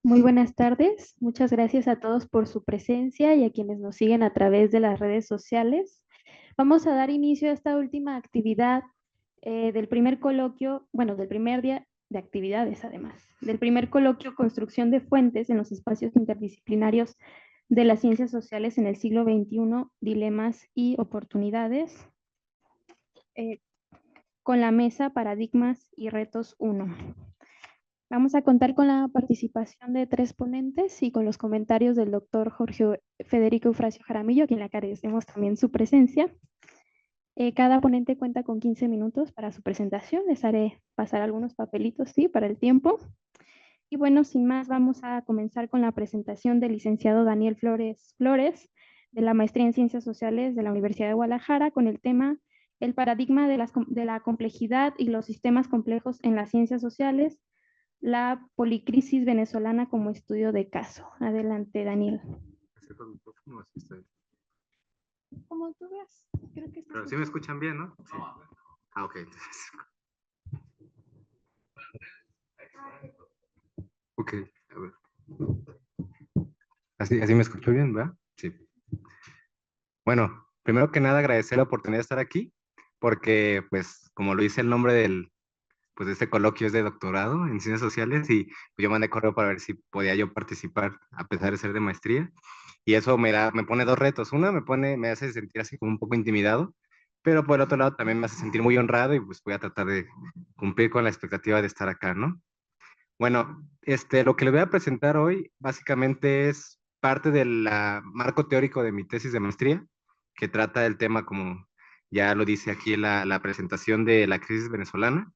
Muy buenas tardes. Muchas gracias a todos por su presencia y a quienes nos siguen a través de las redes sociales. Vamos a dar inicio a esta última actividad del primer coloquio, bueno, del primer día de actividades además, del primer coloquio Construcción de fuentes en los espacios interdisciplinarios de las ciencias sociales en el siglo XXI, dilemas y oportunidades, eh, con la mesa Paradigmas y Retos 1. Vamos a contar con la participación de tres ponentes y con los comentarios del doctor Jorge Federico Eufrasio Jaramillo, a quien le agradecemos también su presencia. Cada ponente cuenta con 15 minutos para su presentación. Les haré pasar algunos papelitos, sí, para el tiempo. Y bueno, sin más, vamos a comenzar con la presentación del licenciado Daniel Flores, de la Maestría en Ciencias Sociales de la Universidad de Guadalajara, con el tema El paradigma de la complejidad y los sistemas complejos en las ciencias sociales, la policrisis venezolana como estudio de caso. Adelante, Daniel. ¿Acerco el micrófono? Así está bien. Como tú veas, creo que Pero sí me escuchan bien, ¿no? Sí. Ah, ok. Ok, a ver. Así me escucho bien, ¿verdad? Sí. Bueno, primero que nada agradecer la oportunidad de estar aquí, porque pues como lo dice el nombre pues de este coloquio es de doctorado en ciencias sociales y yo mandé correo para ver si podía yo participar a pesar de ser de maestría. Y eso me pone dos retos. Una, me hace sentir así como un poco intimidado, pero por el otro lado también me hace sentir muy honrado y pues voy a tratar de cumplir con la expectativa de estar acá, ¿no? Bueno, lo que le voy a presentar hoy básicamente es parte del marco teórico de mi tesis de maestría, que trata el tema, como ya lo dice aquí la presentación de la crisis venezolana.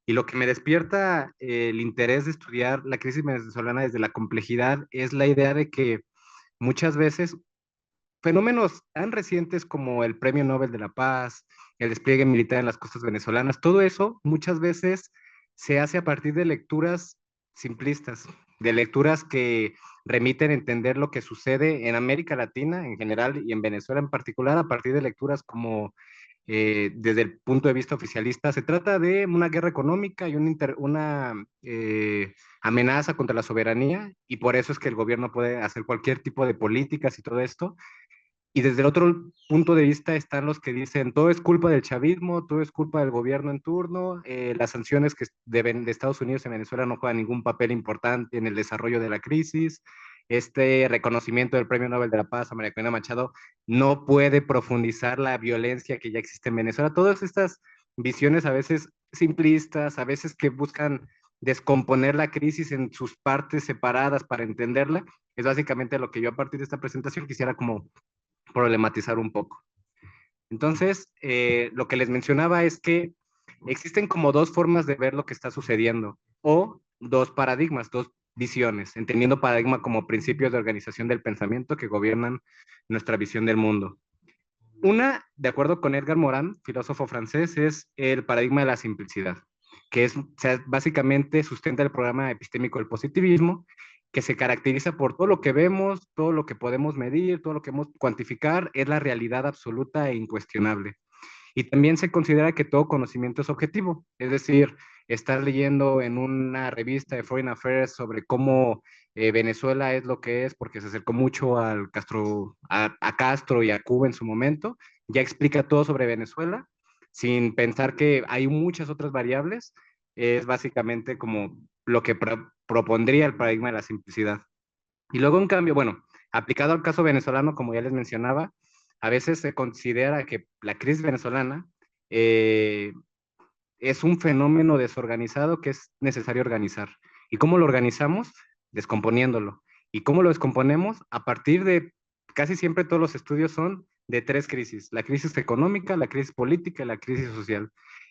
Y lo que me despierta el interés de estudiar la crisis venezolana desde la complejidad es la idea de que muchas veces fenómenos tan recientes como el Premio Nobel de la Paz, el despliegue militar en las costas venezolanas, todo eso muchas veces se hace a partir de lecturas simplistas, de lecturas que remiten a entender lo que sucede en América Latina en general y en Venezuela en particular, a partir de lecturas como desde el punto de vista oficialista. Se trata de una guerra económica y una amenaza contra la soberanía, y por eso es que el gobierno puede hacer cualquier tipo de políticas y todo esto. Y desde el otro punto de vista están los que dicen todo es culpa del chavismo, todo es culpa del gobierno en turno, las sanciones que deben de Estados Unidos en Venezuela no juegan ningún papel importante en el desarrollo de la crisis, este reconocimiento del Premio Nobel de la Paz a María Corina Machado no puede profundizar la violencia que ya existe en Venezuela. Todas estas visiones a veces simplistas, a veces que buscan descomponer la crisis en sus partes separadas para entenderla, es básicamente lo que yo a partir de esta presentación quisiera como problematizar un poco. Entonces, lo que les mencionaba es que existen como dos formas de ver lo que está sucediendo o dos paradigmas, dos visiones, entendiendo paradigma como principios de organización del pensamiento que gobiernan nuestra visión del mundo. Una, de acuerdo con Edgar Morin, filósofo francés, es el paradigma de la simplicidad, que es, o sea, básicamente sustenta el programa epistémico del positivismo, que se caracteriza por todo lo que vemos, todo lo que podemos medir, todo lo que podemos cuantificar, es la realidad absoluta e incuestionable. Y también se considera que todo conocimiento es objetivo, es decir, estar leyendo en una revista de Foreign Affairs sobre cómo Venezuela es lo que es porque se acercó mucho a Castro y a Cuba en su momento, ya explica todo sobre Venezuela, sin pensar que hay muchas otras variables, es básicamente como lo que propondría el paradigma de la simplicidad. Y luego, en cambio, bueno, aplicado al caso venezolano, como ya les mencionaba, a veces se considera que la crisis venezolana eh, es un fenómeno desorganizado que es necesario organizar. ¿Y cómo lo organizamos? Descomponiéndolo. ¿Y cómo lo descomponemos? A partir de, casi siempre todos los estudios son de tres crisis: la crisis económica, la crisis política y la crisis social.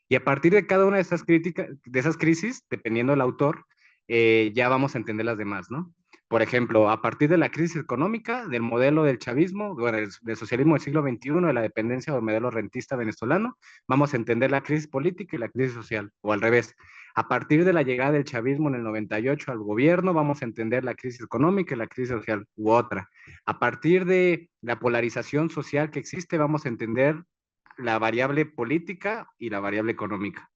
Y a partir de cada una de esas crisis, dependiendo del autor, ya vamos a entender las demás, ¿no? Por ejemplo, a partir de la crisis económica, del modelo del chavismo, bueno, del socialismo del siglo XXI, de la dependencia del modelo rentista venezolano, vamos a entender la crisis política y la crisis social, o al revés. A partir de la llegada del chavismo en el 98 al gobierno, vamos a entender la crisis económica y la crisis social, u otra. A partir de la polarización social que existe, vamos a entender la variable política y la variable económica.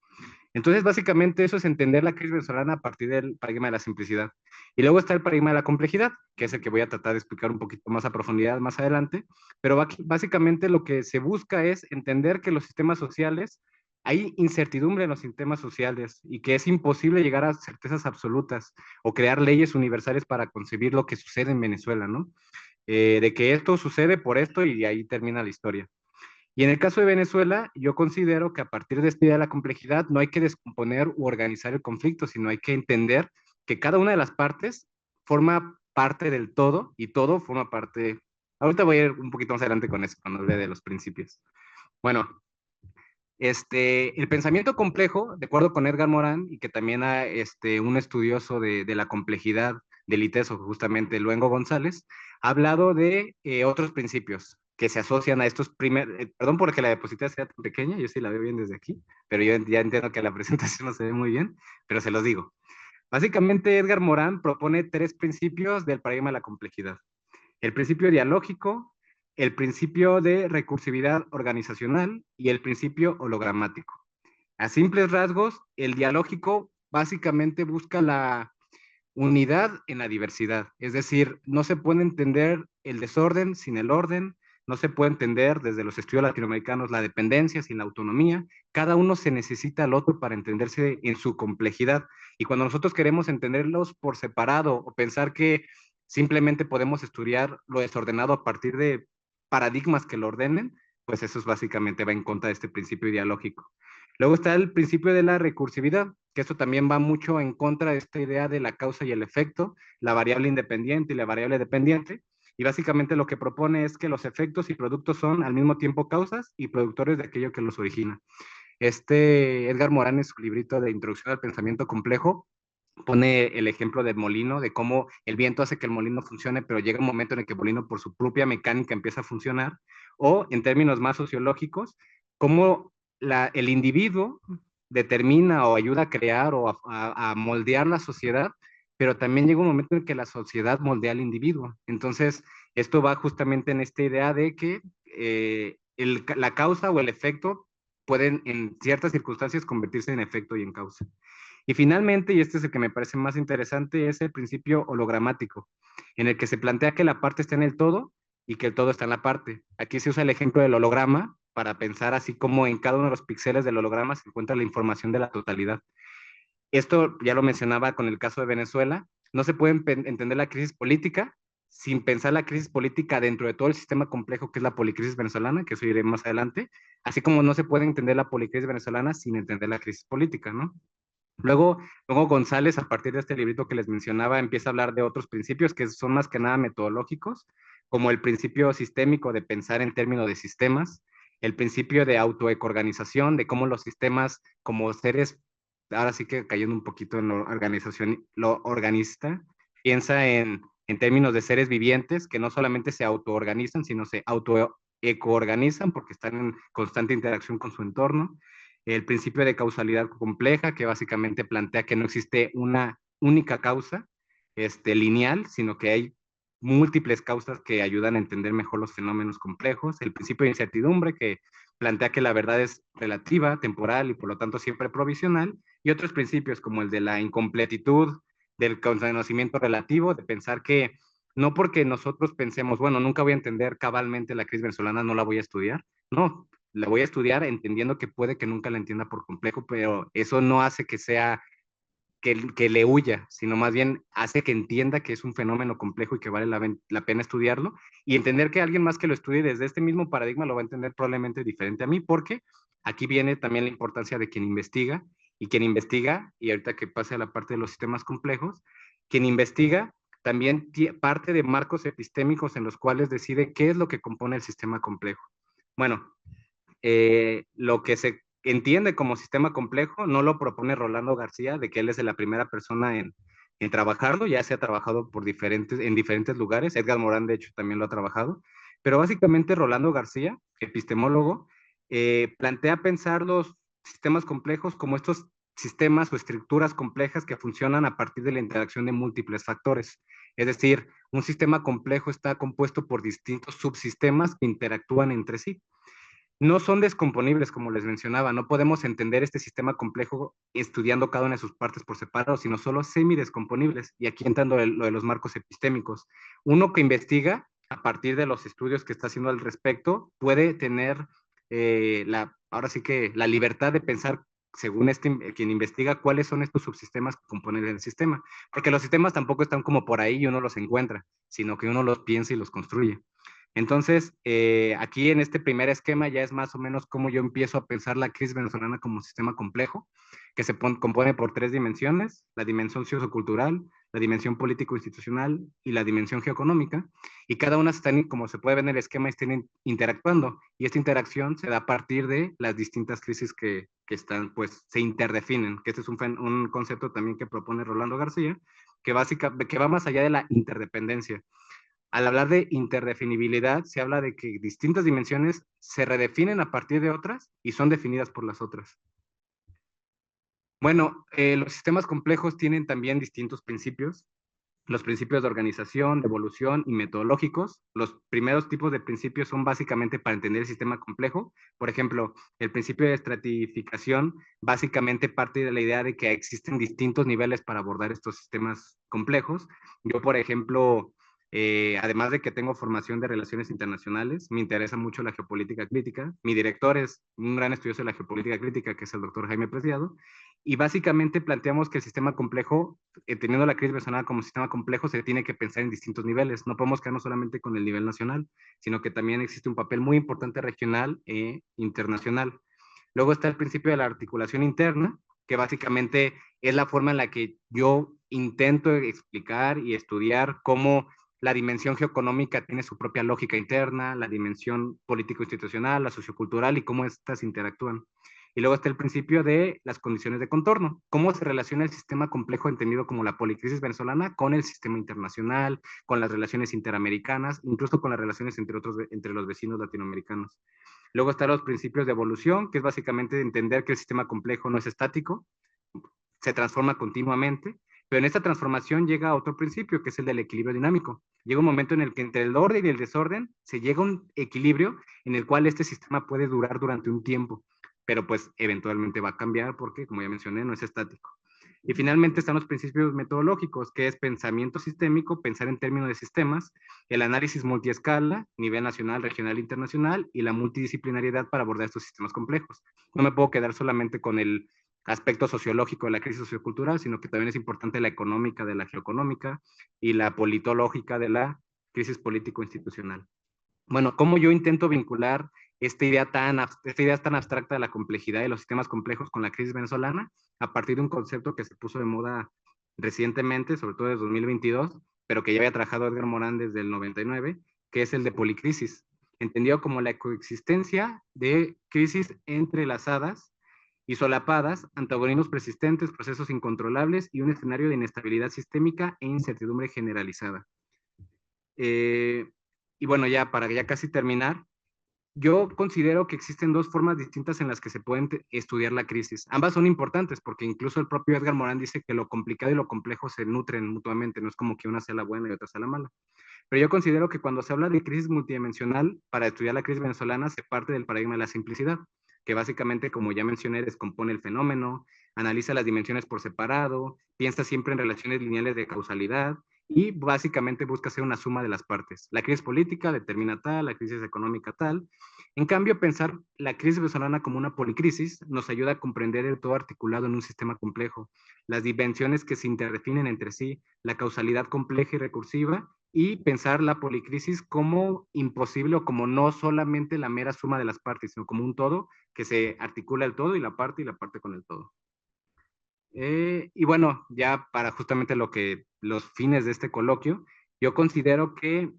Entonces, básicamente eso es entender la crisis venezolana a partir del paradigma de la simplicidad. Y luego está el paradigma de la complejidad, que es el que voy a tratar de explicar un poquito más a profundidad más adelante, pero básicamente lo que se busca es entender que los sistemas sociales, hay incertidumbre en los sistemas sociales y que es imposible llegar a certezas absolutas o crear leyes universales para concebir lo que sucede en Venezuela, ¿no? De que esto sucede por esto y ahí termina la historia. Y en el caso de Venezuela, yo considero que a partir de esta idea de la complejidad no hay que descomponer u organizar el conflicto, sino hay que entender que cada una de las partes forma parte del todo y todo forma parte. Ahorita voy a ir un poquito más adelante con eso, cuando hable de los principios. Bueno, el pensamiento complejo, de acuerdo con Edgar Morin, y que también un estudioso de la complejidad del ITESO, justamente Luengo González, ha hablado de otros principios que se asocian a estos primeros, perdón porque la diapositiva sea tan pequeña, yo sí la veo bien desde aquí, pero yo ya entiendo que la presentación no se ve muy bien, pero se los digo. Básicamente, Edgar Morin propone tres principios del paradigma de la complejidad. El principio dialógico, el principio de recursividad organizacional y el principio hologramático. A simples rasgos, el dialógico básicamente busca la unidad en la diversidad, es decir, no se puede entender el desorden sin el orden, no se puede entender desde los estudios latinoamericanos la dependencia sin la autonomía, cada uno se necesita al otro para entenderse en su complejidad y cuando nosotros queremos entenderlos por separado o pensar que simplemente podemos estudiar lo desordenado a partir de paradigmas que lo ordenen, pues eso es básicamente va en contra de este principio ideológico. Luego está el principio de la recursividad, que esto también va mucho en contra de esta idea de la causa y el efecto, la variable independiente y la variable dependiente, y básicamente lo que propone es que los efectos y productos son al mismo tiempo causas y productores de aquello que los origina. Edgar Morán en su librito de Introducción al Pensamiento Complejo pone el ejemplo del molino, de cómo el viento hace que el molino funcione, pero llega un momento en el que el molino por su propia mecánica empieza a funcionar, o en términos más sociológicos, cómo el individuo determina o ayuda a crear o a moldear la sociedad, pero también llega un momento en que la sociedad moldea al individuo. Entonces, esto va justamente en esta idea de que la causa o el efecto pueden en ciertas circunstancias convertirse en efecto y en causa. Y finalmente, y este es el que me parece más interesante, es el principio hologramático, en el que se plantea que la parte está en el todo y que el todo está en la parte. Aquí se usa el ejemplo del holograma para pensar así como en cada uno de los píxeles del holograma se encuentra la información de la totalidad. Esto ya lo mencionaba con el caso de Venezuela. No se puede entender la crisis política sin pensar la crisis política dentro de todo el sistema complejo que es la policrisis venezolana, que eso iré más adelante, así como no se puede entender la policrisis venezolana sin entender la crisis política, ¿no? Luego González, a partir de este librito que les mencionaba, empieza a hablar de otros principios que son más que nada metodológicos, como el principio sistémico de pensar en términos de sistemas, el principio de autoecoorganización, de cómo los sistemas como seres, ahora sí que cayendo un poquito en lo organista, piensa en términos de seres vivientes que no solamente se autoorganizan, sino se autoecoorganizan porque están en constante interacción con su entorno, el principio de causalidad compleja, que básicamente plantea que no existe una única causa lineal, sino que hay múltiples causas que ayudan a entender mejor los fenómenos complejos, el principio de incertidumbre, que plantea que la verdad es relativa, temporal y por lo tanto siempre provisional, y otros principios como el de la incompletitud, del conocimiento relativo, de pensar que no porque nosotros pensemos, bueno, nunca voy a entender cabalmente la crisis venezolana, no la voy a estudiar, no, la voy a estudiar entendiendo que puede que nunca la entienda por complejo, pero eso no hace que sea que le huya, sino más bien hace que entienda que es un fenómeno complejo y que vale la pena estudiarlo y entender que alguien más que lo estudie desde este mismo paradigma lo va a entender probablemente diferente a mí, porque aquí viene también la importancia de quien investiga, y ahorita que pase a la parte de los sistemas complejos, quien investiga también parte de marcos epistémicos en los cuales decide qué es lo que compone el sistema complejo. Bueno, lo que se entiende como sistema complejo no lo propone Rolando García, de que él es la primera persona en trabajarlo, ya se ha trabajado en diferentes lugares, Edgar Morán de hecho también lo ha trabajado, pero básicamente Rolando García, epistemólogo, plantea pensar los sistemas complejos como estos sistemas o estructuras complejas que funcionan a partir de la interacción de múltiples factores. Es decir, un sistema complejo está compuesto por distintos subsistemas que interactúan entre sí. no son descomponibles, como les mencionaba. No podemos entender este sistema complejo estudiando cada una de sus partes por separado, sino solo semidescomponibles. Y aquí entrando lo de los marcos epistémicos. Uno que investiga, a partir de los estudios que está haciendo al respecto, puede tener ahora sí que la libertad de pensar, según quien investiga, cuáles son estos subsistemas que componen el sistema. Porque los sistemas tampoco están como por ahí y uno los encuentra, sino que uno los piensa y los construye. Entonces, aquí en este primer esquema ya es más o menos cómo yo empiezo a pensar la crisis venezolana como un sistema complejo, que se compone por tres dimensiones: la dimensión sociocultural, la dimensión político-institucional y la dimensión geoeconómica, y cada una están, como se puede ver en el esquema, están interactuando, y esta interacción se da a partir de las distintas crisis que están, pues, se interdefinen, que este es un concepto también que propone Rolando García, que va más allá de la interdependencia. Al hablar de interdefinibilidad, se habla de que distintas dimensiones se redefinen a partir de otras y son definidas por las otras. Bueno, los sistemas complejos tienen también distintos principios. Los principios de organización, de evolución y metodológicos. Los primeros tipos de principios son básicamente para entender el sistema complejo. Por ejemplo, el principio de estratificación básicamente parte de la idea de que existen distintos niveles para abordar estos sistemas complejos. Yo, por ejemplo, además de que tengo formación de relaciones internacionales, me interesa mucho la geopolítica crítica. Mi director es un gran estudioso de la geopolítica crítica, que es el doctor Jaime Preciado, y básicamente planteamos que el sistema complejo, teniendo la crisis venezolana como sistema complejo, se tiene que pensar en distintos niveles. No podemos quedarnos solamente con el nivel nacional, sino que también existe un papel muy importante regional e internacional. Luego está el principio de la articulación interna, que básicamente es la forma en la que yo intento explicar y estudiar cómo la dimensión geoeconómica tiene su propia lógica interna, la dimensión político-institucional, la sociocultural, y cómo éstas interactúan. Y luego está el principio de las condiciones de contorno, cómo se relaciona el sistema complejo entendido como la policrisis venezolana con el sistema internacional, con las relaciones interamericanas, incluso con las relaciones entre los vecinos latinoamericanos. Luego están los principios de evolución, que es básicamente entender que el sistema complejo no es estático, se transforma continuamente, pero en esta transformación llega a otro principio, que es el del equilibrio dinámico. Llega un momento en el que entre el orden y el desorden se llega a un equilibrio en el cual este sistema puede durar durante un tiempo, pero pues eventualmente va a cambiar porque, como ya mencioné, no es estático. Y finalmente están los principios metodológicos, que es pensamiento sistémico, pensar en términos de sistemas, el análisis multiescala, nivel nacional, regional, internacional, y la multidisciplinariedad para abordar estos sistemas complejos. No me puedo quedar solamente con el aspecto sociológico de la crisis sociocultural, sino que también es importante la económica de la geoeconómica y la politológica de la crisis político-institucional. Bueno, ¿cómo yo intento vincular esta idea tan abstracta de la complejidad de los sistemas complejos con la crisis venezolana? A partir de un concepto que se puso de moda recientemente, sobre todo desde 2022, pero que ya había trabajado Edgar Morán desde el 99, que es el de policrisis, entendido como la coexistencia de crisis entrelazadas y solapadas, antagonismos persistentes, procesos incontrolables y un escenario de inestabilidad sistémica e incertidumbre generalizada. Y bueno, ya para ya casi terminar, yo considero que existen dos formas distintas en las que se pueden estudiar la crisis. Ambas son importantes porque incluso el propio Edgar Morán dice que lo complicado y lo complejo se nutren mutuamente, no es como que una sea la buena y otra sea la mala. Pero yo considero que cuando se habla de crisis multidimensional, para estudiar la crisis venezolana se parte del paradigma de la simplicidad, que básicamente, como ya mencioné, descompone el fenómeno, analiza las dimensiones por separado, piensa siempre en relaciones lineales de causalidad y básicamente busca hacer una suma de las partes. La crisis política determina tal, la crisis económica tal. En cambio, pensar la crisis venezolana como una policrisis nos ayuda a comprender el todo articulado en un sistema complejo, las dimensiones que se interdefinen entre sí, la causalidad compleja y recursiva, y pensar la policrisis como imposible o como no solamente la mera suma de las partes, sino como un todo que se articula el todo y la parte con el todo. Y bueno, ya para justamente los fines de este coloquio, yo considero que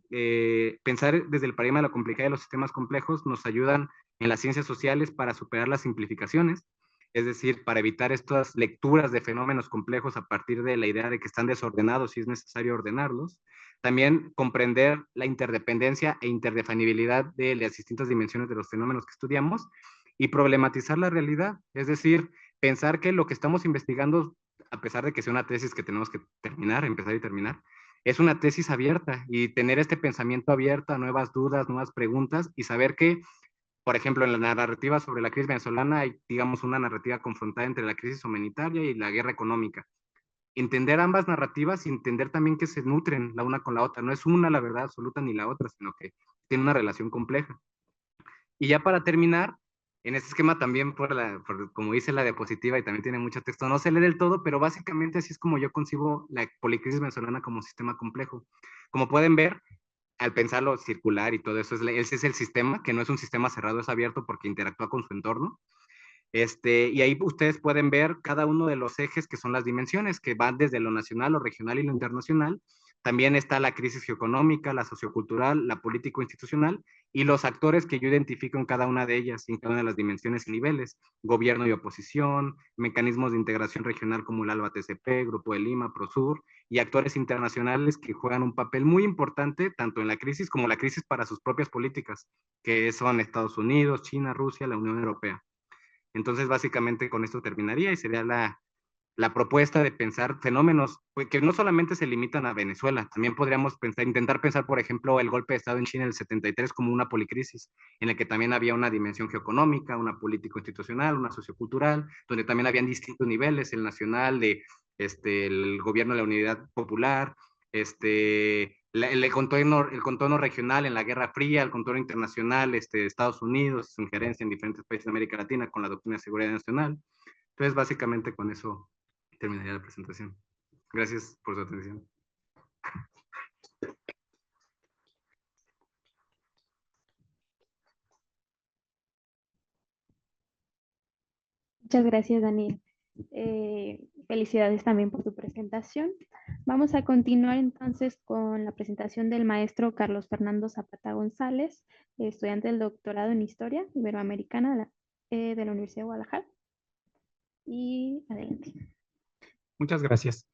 pensar desde el paradigma de la complejidad de los sistemas complejos nos ayudan en las ciencias sociales para superar las simplificaciones, es decir, para evitar estas lecturas de fenómenos complejos a partir de la idea de que están desordenados y es necesario ordenarlos. También comprender la interdependencia e interdefinibilidad de las distintas dimensiones de los fenómenos que estudiamos y problematizar la realidad, es decir, pensar que lo que estamos investigando, a pesar de que sea una tesis que tenemos que terminar, empezar y terminar, es una tesis abierta y tener este pensamiento abierto a nuevas dudas, nuevas preguntas y saber que por ejemplo, en la narrativa sobre la crisis venezolana hay, digamos, una narrativa confrontada entre la crisis humanitaria y la guerra económica. Entender ambas narrativas y entender también que se nutren la una con la otra. No es una la verdad absoluta ni la otra, sino que tiene una relación compleja. Y ya para terminar, en este esquema también, como dice la diapositiva y también tiene mucho texto, no se lee del todo, pero básicamente así es como yo concibo la policrisis venezolana como sistema complejo. Como pueden ver, al pensarlo circular y todo eso, ese es el sistema, que no es un sistema cerrado, es abierto porque interactúa con su entorno. Y ahí ustedes pueden ver cada uno de los ejes que son las dimensiones, que van desde lo nacional, lo regional y lo internacional. También está la crisis geoeconómica, la sociocultural, la político-institucional y los actores que yo identifico en cada una de ellas, en cada una de las dimensiones y niveles, gobierno y oposición, mecanismos de integración regional como el ALBA-TCP, Grupo de Lima, Prosur, y actores internacionales que juegan un papel muy importante tanto en la crisis como la crisis para sus propias políticas, que son Estados Unidos, China, Rusia, la Unión Europea. Entonces, básicamente con esto terminaría y sería la propuesta de pensar fenómenos pues, que no solamente se limitan a Venezuela, también podríamos intentar pensar, por ejemplo, el golpe de Estado en China en el 73 como una policrisis, en la que también había una dimensión geoeconómica, una político-institucional, una sociocultural, donde también habían distintos niveles, el nacional, el gobierno de la unidad popular, el contorno regional en la Guerra Fría, el contorno internacional, Estados Unidos, su injerencia en diferentes países de América Latina con la doctrina de seguridad nacional. Entonces, básicamente con eso terminaría la presentación. Gracias por su atención. Muchas gracias, Daniel. Felicidades también por tu presentación. Vamos a continuar entonces con la presentación del maestro Carlos Fernando Zapata González, estudiante del doctorado en Historia Iberoamericana de la Universidad de Guadalajara. Y adelante. Muchas gracias.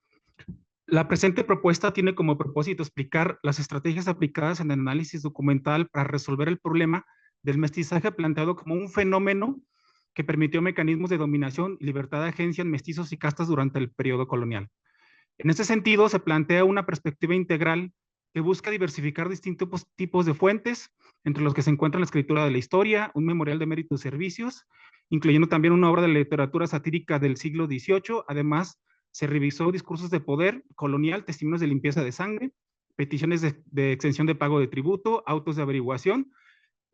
La presente propuesta tiene como propósito explicar las estrategias aplicadas en el análisis documental para resolver el problema del mestizaje planteado como un fenómeno que permitió mecanismos de dominación y libertad de agencia en mestizos y castas durante el periodo colonial. En este sentido, se plantea una perspectiva integral que busca diversificar distintos tipos de fuentes, entre los que se encuentra la escritura de la historia, un memorial de méritos y servicios, incluyendo también una obra de literatura satírica del siglo XVIII. Además, se revisó discursos de poder colonial, testimonios de limpieza de sangre, peticiones de exención de pago de tributo, autos de averiguación,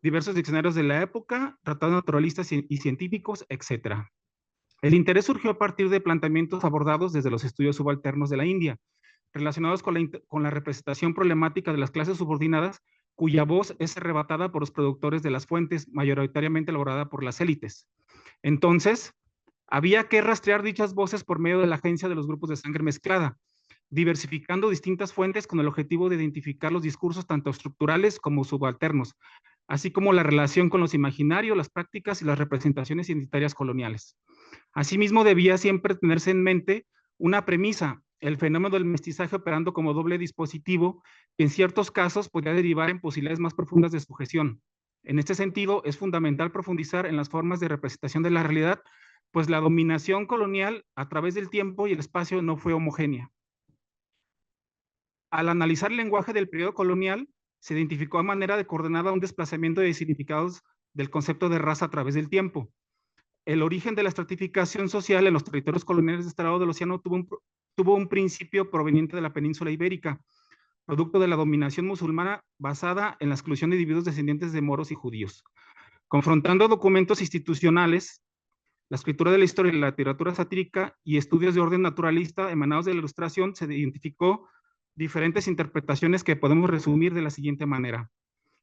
diversos diccionarios de la época, tratados naturalistas y científicos, etc. El interés surgió a partir de planteamientos abordados desde los estudios subalternos de la India, relacionados con la representación problemática de las clases subordinadas, cuya voz es arrebatada por los productores de las fuentes, mayoritariamente elaborada por las élites. Entonces, había que rastrear dichas voces por medio de la agencia de los grupos de sangre mezclada, diversificando distintas fuentes con el objetivo de identificar los discursos tanto estructurales como subalternos, así como la relación con los imaginarios, las prácticas y las representaciones identitarias coloniales. Asimismo, debía siempre tenerse en mente una premisa, el fenómeno del mestizaje operando como doble dispositivo, que en ciertos casos podría derivar en posibilidades más profundas de sujeción. En este sentido, es fundamental profundizar en las formas de representación de la realidad, pues la dominación colonial a través del tiempo y el espacio no fue homogénea. Al analizar el lenguaje del periodo colonial, se identificó a manera de coordenada un desplazamiento de significados del concepto de raza a través del tiempo. El origen de la estratificación social en los territorios coloniales de este lado del océano tuvo un principio proveniente de la península ibérica, producto de la dominación musulmana basada en la exclusión de individuos descendientes de moros y judíos. Confrontando documentos institucionales, la escritura de la historia y la literatura satírica y estudios de orden naturalista emanados de la Ilustración, se identificó diferentes interpretaciones que podemos resumir de la siguiente manera: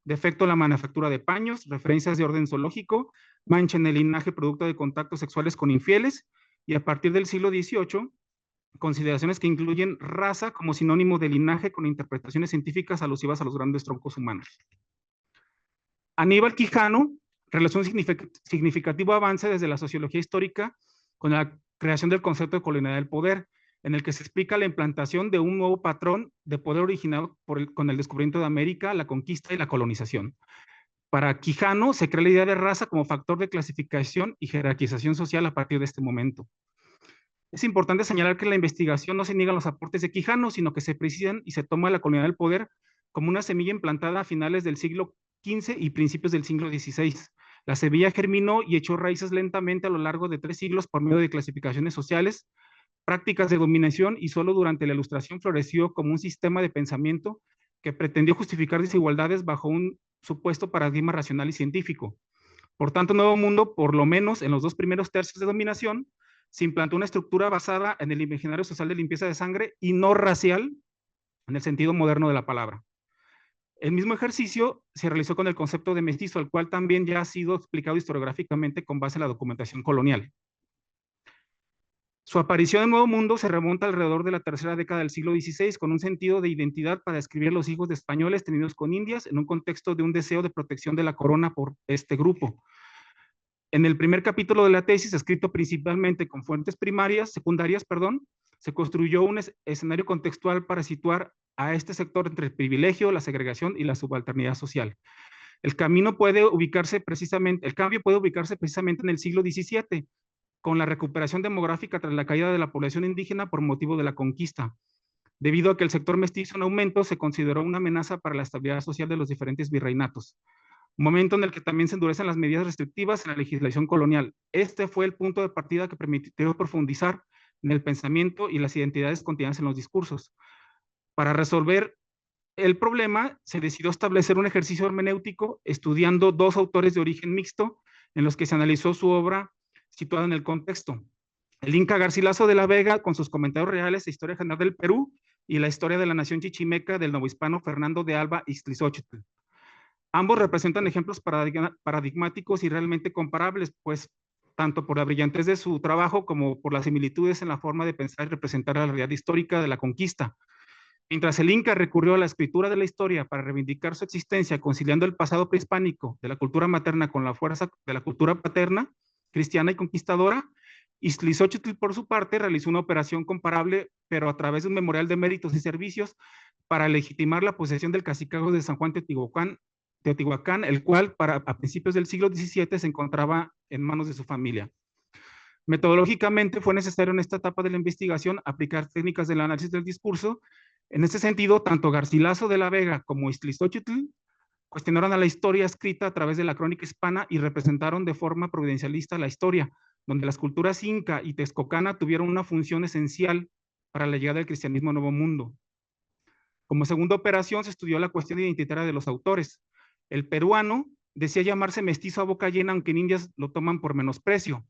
defecto en la manufactura de paños, referencias de orden zoológico, mancha en el linaje producto de contactos sexuales con infieles, y a partir del siglo XVIII, consideraciones que incluyen raza como sinónimo de linaje con interpretaciones científicas alusivas a los grandes troncos humanos. Aníbal Quijano realizó un significativo avance desde la sociología histórica con la creación del concepto de colonialidad del poder, en el que se explica la implantación de un nuevo patrón de poder originado con el descubrimiento de América, la conquista y la colonización. Para Quijano se crea la idea de raza como factor de clasificación y jerarquización social a partir de este momento. Es importante señalar que la investigación no se niegan los aportes de Quijano, sino que se precisan y se toma la colonialidad del poder como una semilla implantada a finales del siglo XV y principios del siglo XVI, La semilla germinó y echó raíces lentamente a lo largo de 3 siglos por medio de clasificaciones sociales, prácticas de dominación, y solo durante la Ilustración floreció como un sistema de pensamiento que pretendió justificar desigualdades bajo un supuesto paradigma racional y científico. Por tanto, Nuevo Mundo, por lo menos en los 2 primeros tercios de dominación, se implantó una estructura basada en el imaginario social de limpieza de sangre y no racial en el sentido moderno de la palabra. El mismo ejercicio se realizó con el concepto de mestizo, el cual también ya ha sido explicado historiográficamente con base en la documentación colonial. Su aparición en Nuevo Mundo se remonta alrededor de la tercera década del siglo XVI, con un sentido de identidad para describir los hijos de españoles tenidos con indias en un contexto de un deseo de protección de la corona por este grupo. En el primer capítulo de la tesis, escrito principalmente con fuentes secundarias, se construyó un escenario contextual para situar a este sector entre el privilegio, la segregación y la subalternidad social. El cambio puede ubicarse precisamente en el siglo XVII, con la recuperación demográfica tras la caída de la población indígena por motivo de la conquista. Debido a que el sector mestizo en aumento, se consideró una amenaza para la estabilidad social de los diferentes virreinatos. Momento en el que también se endurecen las medidas restrictivas en la legislación colonial. Este fue el punto de partida que permitió profundizar en el pensamiento y las identidades contenidas en los discursos. Para resolver el problema, se decidió establecer un ejercicio hermenéutico estudiando 2 autores de origen mixto en los que se analizó su obra situada en el contexto. El Inca Garcilaso de la Vega, con sus comentarios reales e historia general del Perú, y la historia de la nación chichimeca del novohispano Fernando de Alba Ixtlilxóchitl. Ambos representan ejemplos paradigmáticos y realmente comparables, pues tanto por la brillantez de su trabajo como por las similitudes en la forma de pensar y representar la realidad histórica de la conquista. Mientras el Inca recurrió a la escritura de la historia para reivindicar su existencia, conciliando el pasado prehispánico de la cultura materna con la fuerza de la cultura paterna, cristiana y conquistadora, Ixtlilxóchitl, por su parte, realizó una operación comparable, pero a través de un memorial de méritos y servicios para legitimar la posesión del cacicazgo de San Juan Teotihuacán, el cual a principios del siglo XVII se encontraba en manos de su familia. Metodológicamente fue necesario en esta etapa de la investigación aplicar técnicas del análisis del discurso. En este sentido, tanto Garcilaso de la Vega como Ixtlilxóchitl cuestionaron a la historia escrita a través de la crónica hispana y representaron de forma providencialista la historia, donde las culturas inca y texcocana tuvieron una función esencial para la llegada del cristianismo a Nuevo Mundo. Como segunda operación se estudió la cuestión identitaria de los autores. El peruano decía llamarse mestizo a boca llena, aunque en Indias lo toman por menosprecio,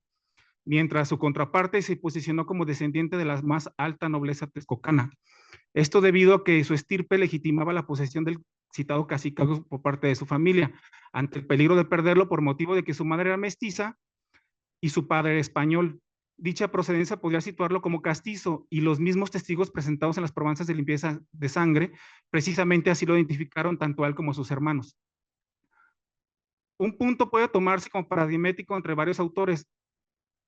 mientras su contraparte se posicionó como descendiente de la más alta nobleza texcocana. Esto debido a que su estirpe legitimaba la posesión del citado cacicazgo por parte de su familia, ante el peligro de perderlo por motivo de que su madre era mestiza y su padre era español. Dicha procedencia podría situarlo como castizo, y los mismos testigos presentados en las probanzas de limpieza de sangre precisamente así lo identificaron tanto a él como a sus hermanos. Un punto puede tomarse como paradigmático entre varios autores,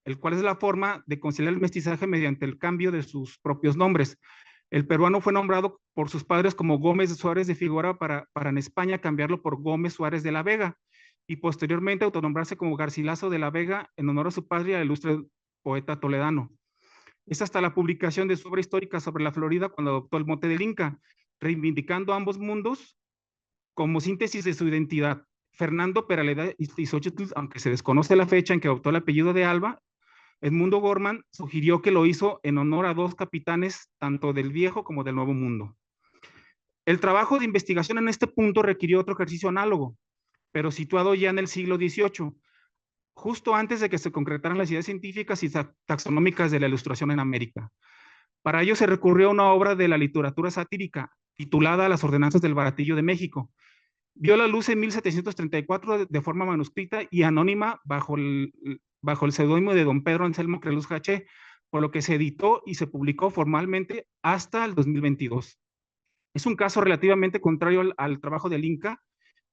el cual es la forma de conciliar el mestizaje mediante el cambio de sus propios nombres. El peruano fue nombrado por sus padres como Gómez Suárez de Figueroa para en España cambiarlo por Gómez Suárez de la Vega, y posteriormente autonombrarse como Garcilaso de la Vega en honor a su padre y al ilustre poeta toledano. Es hasta la publicación de su obra histórica sobre la Florida cuando adoptó el mote del Inca, reivindicando ambos mundos como síntesis de su identidad. Fernando Peraleda Ixtlilxóchitl, aunque se desconoce la fecha en que adoptó el apellido de Alba, Edmundo Gorman sugirió que lo hizo en honor a 2 capitanes, tanto del Viejo como del Nuevo Mundo. El trabajo de investigación en este punto requirió otro ejercicio análogo, pero situado ya en el siglo XVIII, justo antes de que se concretaran las ideas científicas y taxonómicas de la Ilustración en América. Para ello se recurrió a una obra de la literatura satírica, titulada Las Ordenanzas del Baratillo de México. Vio la luz en 1734 de forma manuscrita y anónima bajo el seudónimo de don Pedro Anselmo Creluz Jaché, por lo que se editó y se publicó formalmente hasta el 2022. Es un caso relativamente contrario al trabajo del Inca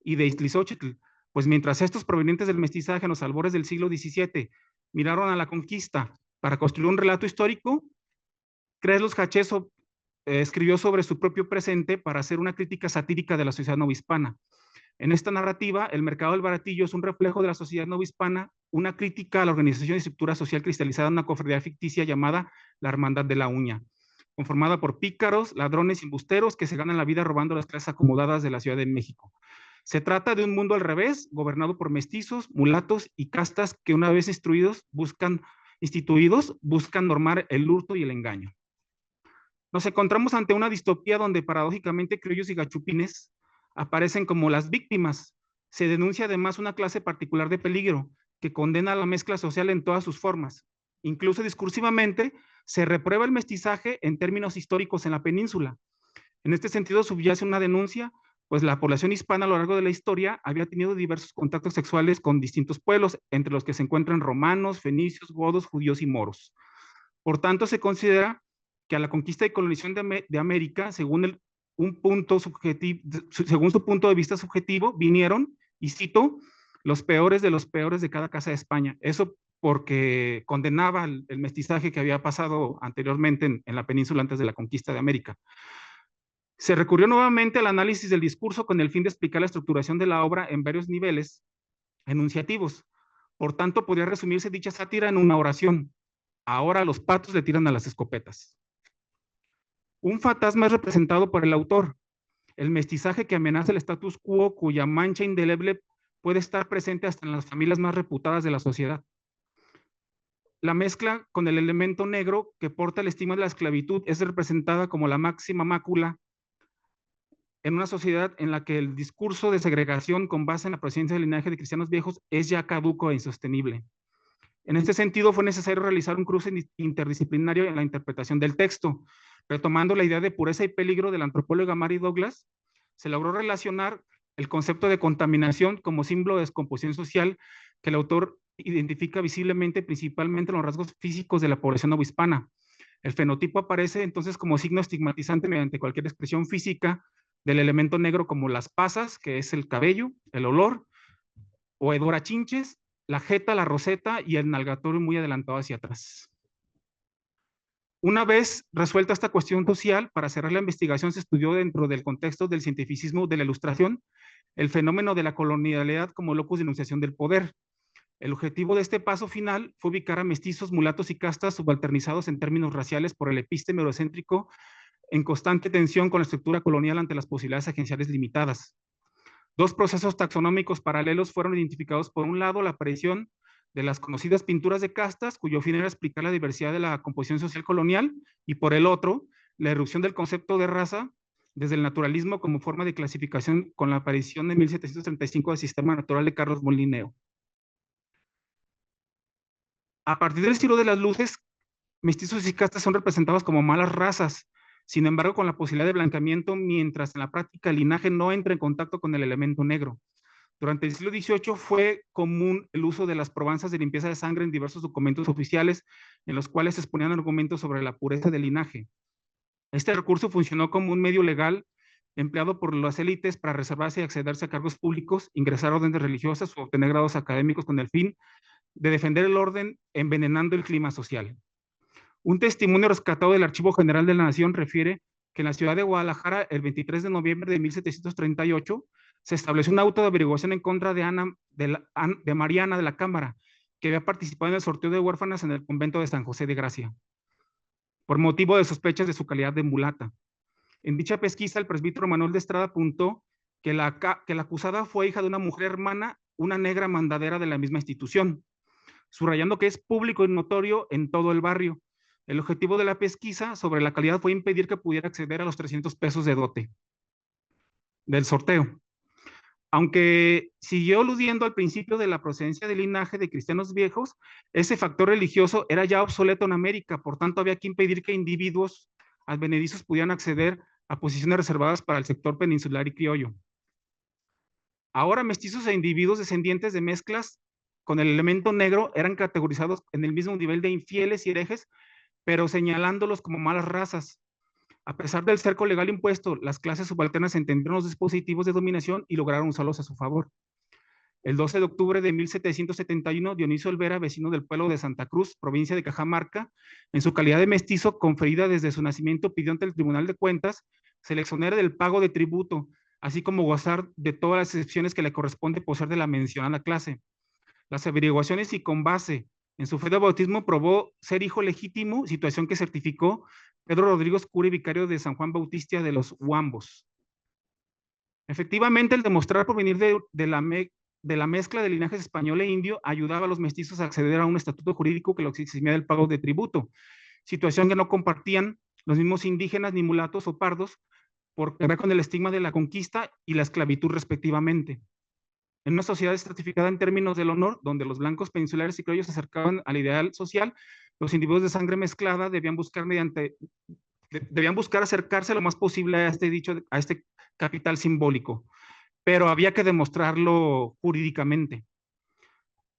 y de Ixtlilxóchitl, pues mientras estos provenientes del mestizaje en los albores del siglo XVII miraron a la conquista para construir un relato histórico, Creluz Jaché escribió sobre su propio presente para hacer una crítica satírica de la sociedad novohispana. En esta narrativa, el mercado del baratillo es un reflejo de la sociedad novohispana, una crítica a la organización y estructura social cristalizada en una cofradía ficticia llamada la Hermandad de la Uña, conformada por pícaros, ladrones y embusteros que se ganan la vida robando las clases acomodadas de la Ciudad de México. Se trata de un mundo al revés, gobernado por mestizos, mulatos y castas que una vez instituidos, buscan normar el hurto y el engaño. Nos encontramos ante una distopía donde paradójicamente criollos y gachupines aparecen como las víctimas. Se denuncia además una clase particular de peligro que condena a la mezcla social en todas sus formas. Incluso discursivamente se reprueba el mestizaje en términos históricos en la península. En este sentido subyace una denuncia, pues la población hispana a lo largo de la historia había tenido diversos contactos sexuales con distintos pueblos, entre los que se encuentran romanos, fenicios, godos, judíos y moros. Por tanto, se considera que a la conquista y colonización de América, según su punto de vista subjetivo, vinieron, y cito, los peores de cada casa de España. Eso porque condenaba el mestizaje que había pasado anteriormente en la península antes de la conquista de América. Se recurrió nuevamente al análisis del discurso con el fin de explicar la estructuración de la obra en varios niveles enunciativos. Por tanto, podría resumirse dicha sátira en una oración. Ahora los patos le tiran a las escopetas. Un fantasma es representado por el autor, el mestizaje que amenaza el status quo, cuya mancha indeleble puede estar presente hasta en las familias más reputadas de la sociedad. La mezcla con el elemento negro que porta el estigma de la esclavitud es representada como la máxima mácula en una sociedad en la que el discurso de segregación con base en la presencia del linaje de cristianos viejos es ya caduco e insostenible. En este sentido, fue necesario realizar un cruce interdisciplinario en la interpretación del texto. Retomando la idea de pureza y peligro del antropólogo Mary Douglas, se logró relacionar el concepto de contaminación como símbolo de descomposición social que el autor identifica visiblemente principalmente en los rasgos físicos de la población novohispana. El fenotipo aparece entonces como signo estigmatizante mediante cualquier expresión física del elemento negro como las pasas, que es el cabello, el olor, o hedor a chinches, la jeta, la roseta y el nalgatorio muy adelantado hacia atrás. Una vez resuelta esta cuestión social, para cerrar la investigación se estudió dentro del contexto del cientificismo de la Ilustración el fenómeno de la colonialidad como locus de enunciación del poder. El objetivo de este paso final fue ubicar a mestizos, mulatos y castas subalternizados en términos raciales por el episteme eurocéntrico en constante tensión con la estructura colonial ante las posibilidades agenciales limitadas. Dos procesos taxonómicos paralelos fueron identificados. Por un lado, la aparición de las conocidas pinturas de castas, cuyo fin era explicar la diversidad de la composición social colonial, y por el otro, la irrupción del concepto de raza desde el naturalismo como forma de clasificación con la aparición en 1735 del Sistema Natural de Carlos Molineux. A partir del siglo de las luces, mestizos y castas son representados como malas razas, sin embargo con la posibilidad de blanqueamiento, mientras en la práctica el linaje no entra en contacto con el elemento negro. Durante el siglo XVIII fue común el uso de las probanzas de limpieza de sangre en diversos documentos oficiales en los cuales se exponían argumentos sobre la pureza del linaje. Este recurso funcionó como un medio legal empleado por las élites para reservarse y accederse a cargos públicos, ingresar a órdenes religiosas o obtener grados académicos con el fin de defender el orden envenenando el clima social. Un testimonio rescatado del Archivo General de la Nación refiere que en la ciudad de Guadalajara, el 23 de noviembre de 1738, se estableció un auto de averiguación en contra de Mariana de la Cámara, que había participado en el sorteo de huérfanas en el convento de San José de Gracia, por motivo de sospechas de su calidad de mulata. En dicha pesquisa, el presbítero Manuel de Estrada apuntó que la acusada fue hija de una mujer hermana, una negra mandadera de la misma institución, subrayando que es público y notorio en todo el barrio. El objetivo de la pesquisa sobre la calidad fue impedir que pudiera acceder a los 300 pesos de dote del sorteo. Aunque siguió aludiendo al principio de la procedencia del linaje de cristianos viejos, ese factor religioso era ya obsoleto en América, por tanto había que impedir que individuos advenedizos pudieran acceder a posiciones reservadas para el sector peninsular y criollo. Ahora mestizos e individuos descendientes de mezclas con el elemento negro eran categorizados en el mismo nivel de infieles y herejes, pero señalándolos como malas razas. A pesar del cerco legal impuesto, las clases subalternas entendieron los dispositivos de dominación y lograron usarlos a su favor. El 12 de octubre de 1771, Dionisio Olvera, vecino del pueblo de Santa Cruz, provincia de Cajamarca, en su calidad de mestizo conferida desde su nacimiento, pidió ante el Tribunal de Cuentas se le exonere del pago de tributo, así como gozar de todas las excepciones que le corresponde poseer de la mencionada clase. Las averiguaciones y con base en su fe de bautismo probó ser hijo legítimo, situación que certificó Pedro Rodríguez, cura y vicario de San Juan Bautista de los Huambos. Efectivamente, el demostrar provenir de la mezcla de linajes español e indio ayudaba a los mestizos a acceder a un estatuto jurídico que los eximía del pago de tributo, situación que no compartían los mismos indígenas, ni mulatos o pardos, por ver con el estigma de la conquista y la esclavitud respectivamente. En una sociedad estratificada en términos del honor, donde los blancos peninsulares y criollos se acercaban al ideal social, los individuos de sangre mezclada debían buscar acercarse lo más posible a este capital simbólico, pero había que demostrarlo jurídicamente.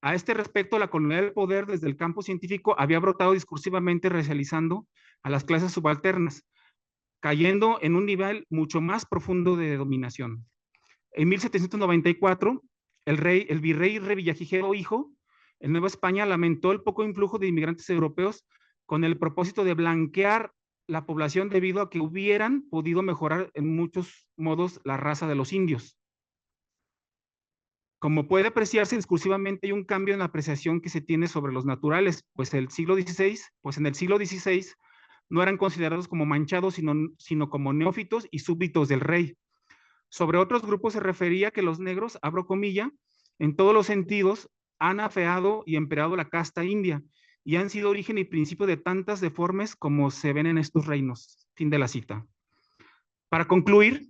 A este respecto, la colonia del poder desde el campo científico había brotado discursivamente racializando a las clases subalternas, cayendo en un nivel mucho más profundo de dominación. En 1794, el virrey Revillagigedo hijo, en Nueva España, lamentó el poco influjo de inmigrantes europeos con el propósito de blanquear la población debido a que hubieran podido mejorar en muchos modos la raza de los indios. Como puede apreciarse discursivamente, hay un cambio en la apreciación que se tiene sobre los naturales, pues en el siglo XVI no eran considerados como manchados, sino como neófitos y súbditos del rey. Sobre otros grupos se refería que los negros, abro comilla, en todos los sentidos, han afeado y empeorado la casta india y han sido origen y principio de tantas deformes como se ven en estos reinos. Fin de la cita. Para concluir,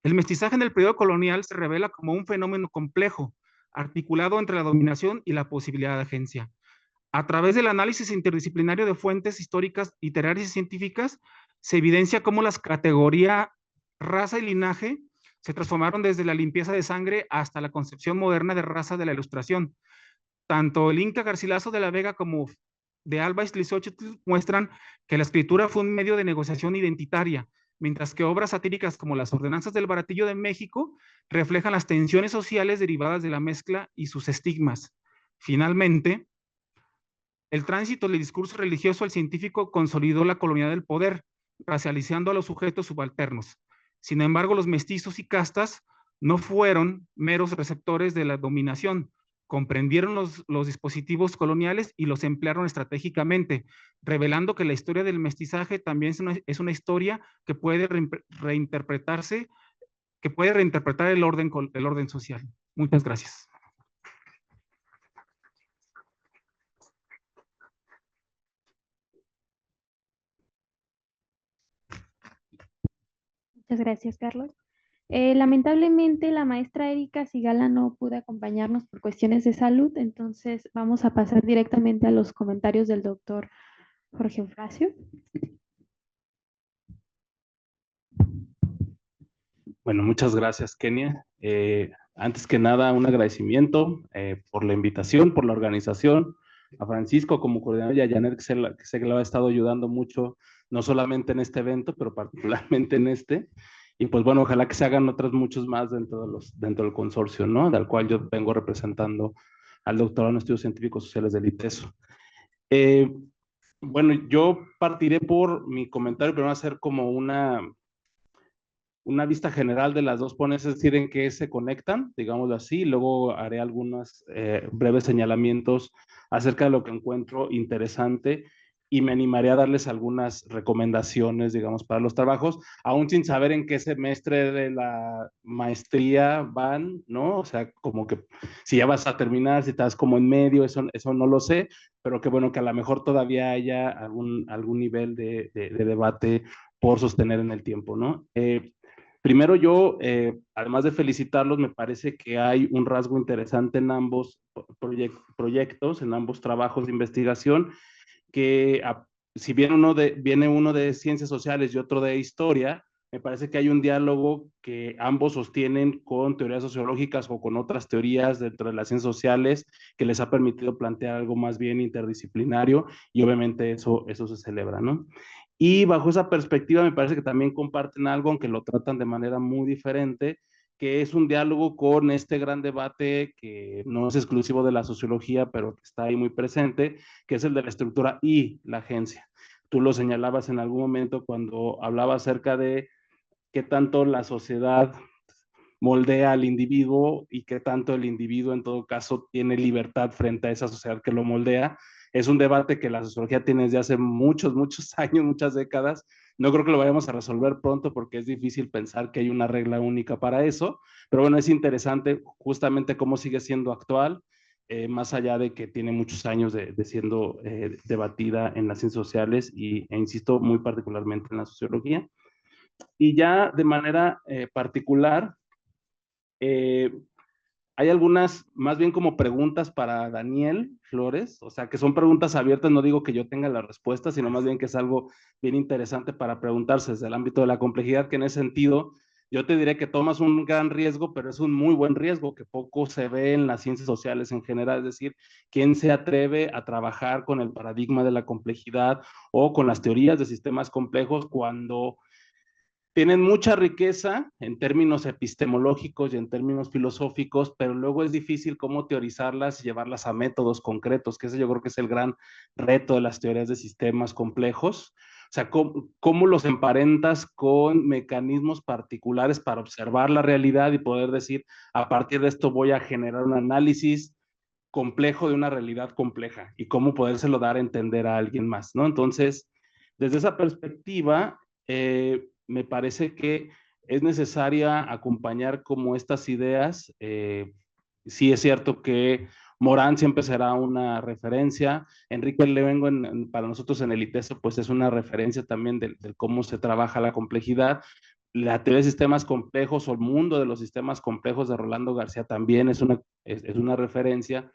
el mestizaje en el periodo colonial se revela como un fenómeno complejo, articulado entre la dominación y la posibilidad de agencia. A través del análisis interdisciplinario de fuentes históricas, literarias y científicas, se evidencia cómo las categorías raza y linaje se transformaron desde la limpieza de sangre hasta la concepción moderna de raza de la Ilustración. Tanto el Inca Garcilaso de la Vega como de Alba Iztlizochtli muestran que la escritura fue un medio de negociación identitaria, mientras que obras satíricas como las Ordenanzas del Baratillo de México reflejan las tensiones sociales derivadas de la mezcla y sus estigmas. Finalmente, el tránsito del discurso religioso al científico consolidó la colonialidad del poder, racializando a los sujetos subalternos. Sin embargo, los mestizos y castas no fueron meros receptores de la dominación, comprendieron los dispositivos coloniales y los emplearon estratégicamente, revelando que la historia del mestizaje también es una historia que puede reinterpretarse, que puede reinterpretar el orden social. Muchas gracias. Muchas gracias, Carlos. Lamentablemente, la maestra Erika Sigala no pudo acompañarnos por cuestiones de salud, entonces vamos a pasar directamente a los comentarios del doctor Jorge Eufrasio. Bueno, muchas gracias, Kenia. Antes que nada, un agradecimiento por la invitación, por la organización, a Francisco como coordinador y a Janet, que sé que le ha estado ayudando mucho, no solamente en este evento, pero particularmente en este. Y pues bueno, ojalá que se hagan otros muchos más dentro del consorcio, ¿no? Del cual yo vengo representando al doctorado en Estudios Científicos Sociales del ITESO. Bueno, yo partiré por mi comentario, pero va a ser como una vista general de las dos ponencias, es decir, en qué se conectan, digámoslo así, luego haré algunos breves señalamientos acerca de lo que encuentro interesante y me animaré a darles algunas recomendaciones, digamos, para los trabajos, aún sin saber en qué semestre de la maestría van, ¿no? O sea, como que si ya vas a terminar, si estás como en medio, eso no lo sé, pero que bueno, que a lo mejor todavía haya algún nivel de debate por sostener en el tiempo, ¿no? Primero yo, además de felicitarlos, me parece que hay un rasgo interesante en ambos proyectos, en ambos trabajos de investigación, que si bien viene uno de ciencias sociales y otro de historia, me parece que hay un diálogo que ambos sostienen con teorías sociológicas o con otras teorías dentro de las ciencias sociales que les ha permitido plantear algo más bien interdisciplinario y obviamente eso se celebra, ¿no? Y bajo esa perspectiva me parece que también comparten algo, aunque lo tratan de manera muy diferente, que es un diálogo con este gran debate que no es exclusivo de la sociología, pero que está ahí muy presente, que es el de la estructura y la agencia. Tú lo señalabas en algún momento cuando hablaba acerca de qué tanto la sociedad moldea al individuo y qué tanto el individuo en todo caso tiene libertad frente a esa sociedad que lo moldea. es un debate que la sociología tiene desde hace muchos, muchos años, muchas décadas. No creo que lo vayamos a resolver pronto porque es difícil pensar que hay una regla única para eso, pero bueno, es interesante justamente cómo sigue siendo actual, más allá de que tiene muchos años de siendo debatida en las ciencias sociales e insisto, muy particularmente en la sociología. Y ya de manera particular, hay algunas más bien como preguntas para Daniel Flores, o sea, que son preguntas abiertas, no digo que yo tenga la respuesta, sino más bien que es algo bien interesante para preguntarse desde el ámbito de la complejidad, que en ese sentido yo te diré que tomas un gran riesgo, pero es un muy buen riesgo que poco se ve en las ciencias sociales en general, es decir, quién se atreve a trabajar con el paradigma de la complejidad o con las teorías de sistemas complejos cuando tienen mucha riqueza en términos epistemológicos y en términos filosóficos, pero luego es difícil cómo teorizarlas y llevarlas a métodos concretos, que ese yo creo que es el gran reto de las teorías de sistemas complejos. O sea, cómo los emparentas con mecanismos particulares para observar la realidad y poder decir, a partir de esto voy a generar un análisis complejo de una realidad compleja y cómo podérselo dar a entender a alguien más, ¿no? Entonces, desde esa perspectiva, me parece que es necesaria acompañar como estas ideas. Sí es cierto que Morán siempre será una referencia. Enrique Levengo para nosotros en el ITESO pues es una referencia también de cómo se trabaja la complejidad. La teoría de sistemas complejos o el mundo de los sistemas complejos de Rolando García también es una referencia,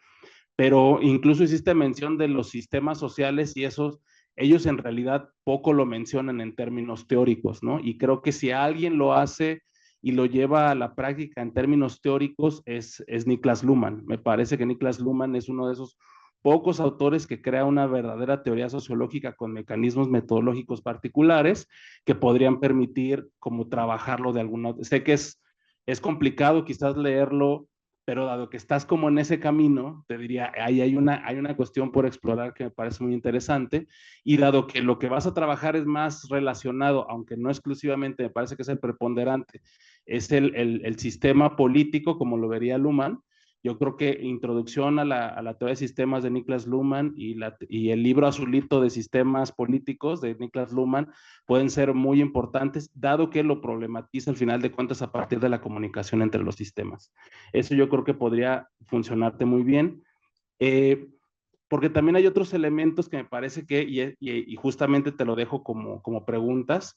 pero incluso hiciste mención de los sistemas sociales y esos, ellos en realidad poco lo mencionan en términos teóricos, ¿no? Y creo que si alguien lo hace y lo lleva a la práctica en términos teóricos es Niklas Luhmann. Me parece que Niklas Luhmann es uno de esos pocos autores que crea una verdadera teoría sociológica con mecanismos metodológicos particulares que podrían permitir como trabajarlo de alguna. Sé que es complicado quizás leerlo, pero dado que estás como en ese camino, te diría, ahí hay una cuestión por explorar que me parece muy interesante, y dado que lo que vas a trabajar es más relacionado, aunque no exclusivamente, me parece que es el preponderante, es el sistema político, como lo vería Luhmann. Yo creo que Introducción a la teoría de sistemas de Niklas Luhmann y el libro azulito de sistemas políticos de Niklas Luhmann pueden ser muy importantes, dado que lo problematiza al final de cuentas a partir de la comunicación entre los sistemas. Eso yo creo que podría funcionarte muy bien. Porque también hay otros elementos que me parece que, y justamente te lo dejo como preguntas,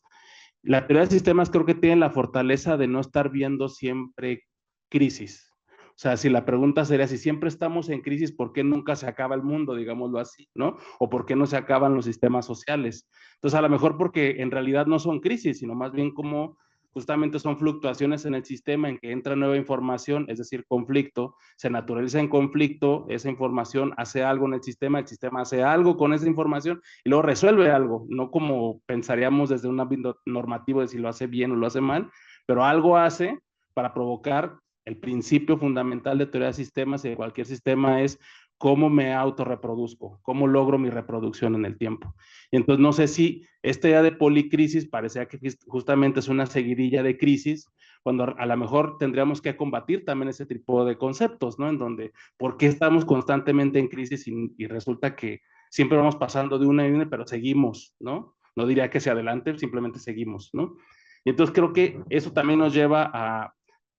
la teoría de sistemas creo que tiene la fortaleza de no estar viendo siempre crisis. O sea, si la pregunta sería, si siempre estamos en crisis, ¿por qué nunca se acaba el mundo, digámoslo así, ¿no? O ¿por qué no se acaban los sistemas sociales? Entonces, a lo mejor porque en realidad no son crisis, sino más bien como justamente son fluctuaciones en el sistema en que entra nueva información, es decir, conflicto, se naturaliza en conflicto, esa información hace algo en el sistema hace algo con esa información y luego resuelve algo, no como pensaríamos desde un ámbito normativo de si lo hace bien o lo hace mal, pero algo hace para provocar el principio fundamental de teoría de sistemas y de cualquier sistema es cómo me autorreproduzco, cómo logro mi reproducción en el tiempo. Y entonces no sé si esta idea de policrisis parecía que justamente es una seguidilla de crisis, cuando a lo mejor tendríamos que combatir también ese tipo de conceptos, ¿no? En donde, ¿por qué estamos constantemente en crisis y resulta que siempre vamos pasando de una en una, pero seguimos, ¿no? No diría que hacia adelante, simplemente seguimos, ¿no? Y entonces creo que eso también nos lleva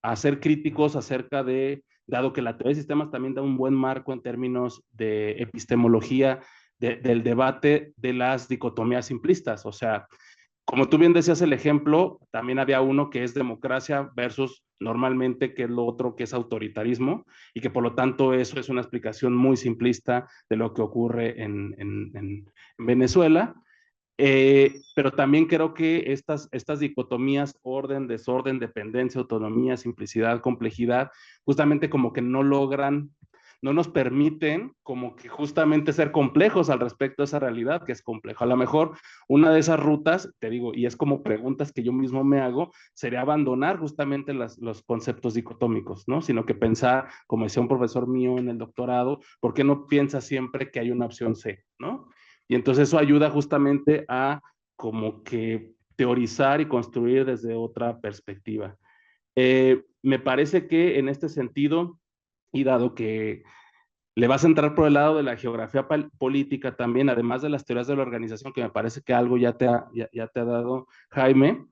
a ser críticos acerca de, dado que la teoría de sistemas también da un buen marco en términos de epistemología, del debate de las dicotomías simplistas. O sea, como tú bien decías el ejemplo, también había uno que es democracia versus normalmente que es lo otro que es autoritarismo y que por lo tanto eso es una explicación muy simplista de lo que ocurre en Venezuela. Pero también creo que estas dicotomías, orden, desorden, dependencia, autonomía, simplicidad, complejidad, justamente como que no logran, no nos permiten como que justamente ser complejos al respecto de esa realidad que es complejo. A lo mejor una de esas rutas, te digo, y es como preguntas que yo mismo me hago, sería abandonar justamente los conceptos dicotómicos, ¿no? Sino que pensar, como decía un profesor mío en el doctorado, ¿por qué no piensa siempre que hay una opción C, ¿no? Y entonces eso ayuda justamente a como que teorizar y construir desde otra perspectiva. Me parece que en este sentido, y dado que Le vas a entrar por el lado de la geografía política también, además de las teorías de la organización, que me parece que algo ya te ha dado Jaime.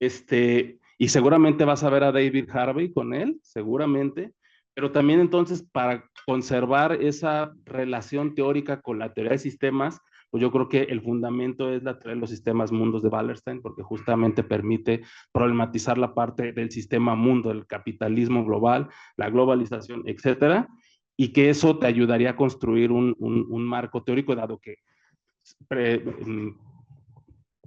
Y seguramente vas a ver a David Harvey con él, seguramente, pero también entonces para conservar esa relación teórica con la teoría de sistemas, pues yo creo que el fundamento es la teoría de los sistemas mundos de Wallerstein, porque justamente permite problematizar la parte del sistema mundo, el capitalismo global, la globalización, etcétera, y que eso te ayudaría a construir un marco teórico, dado que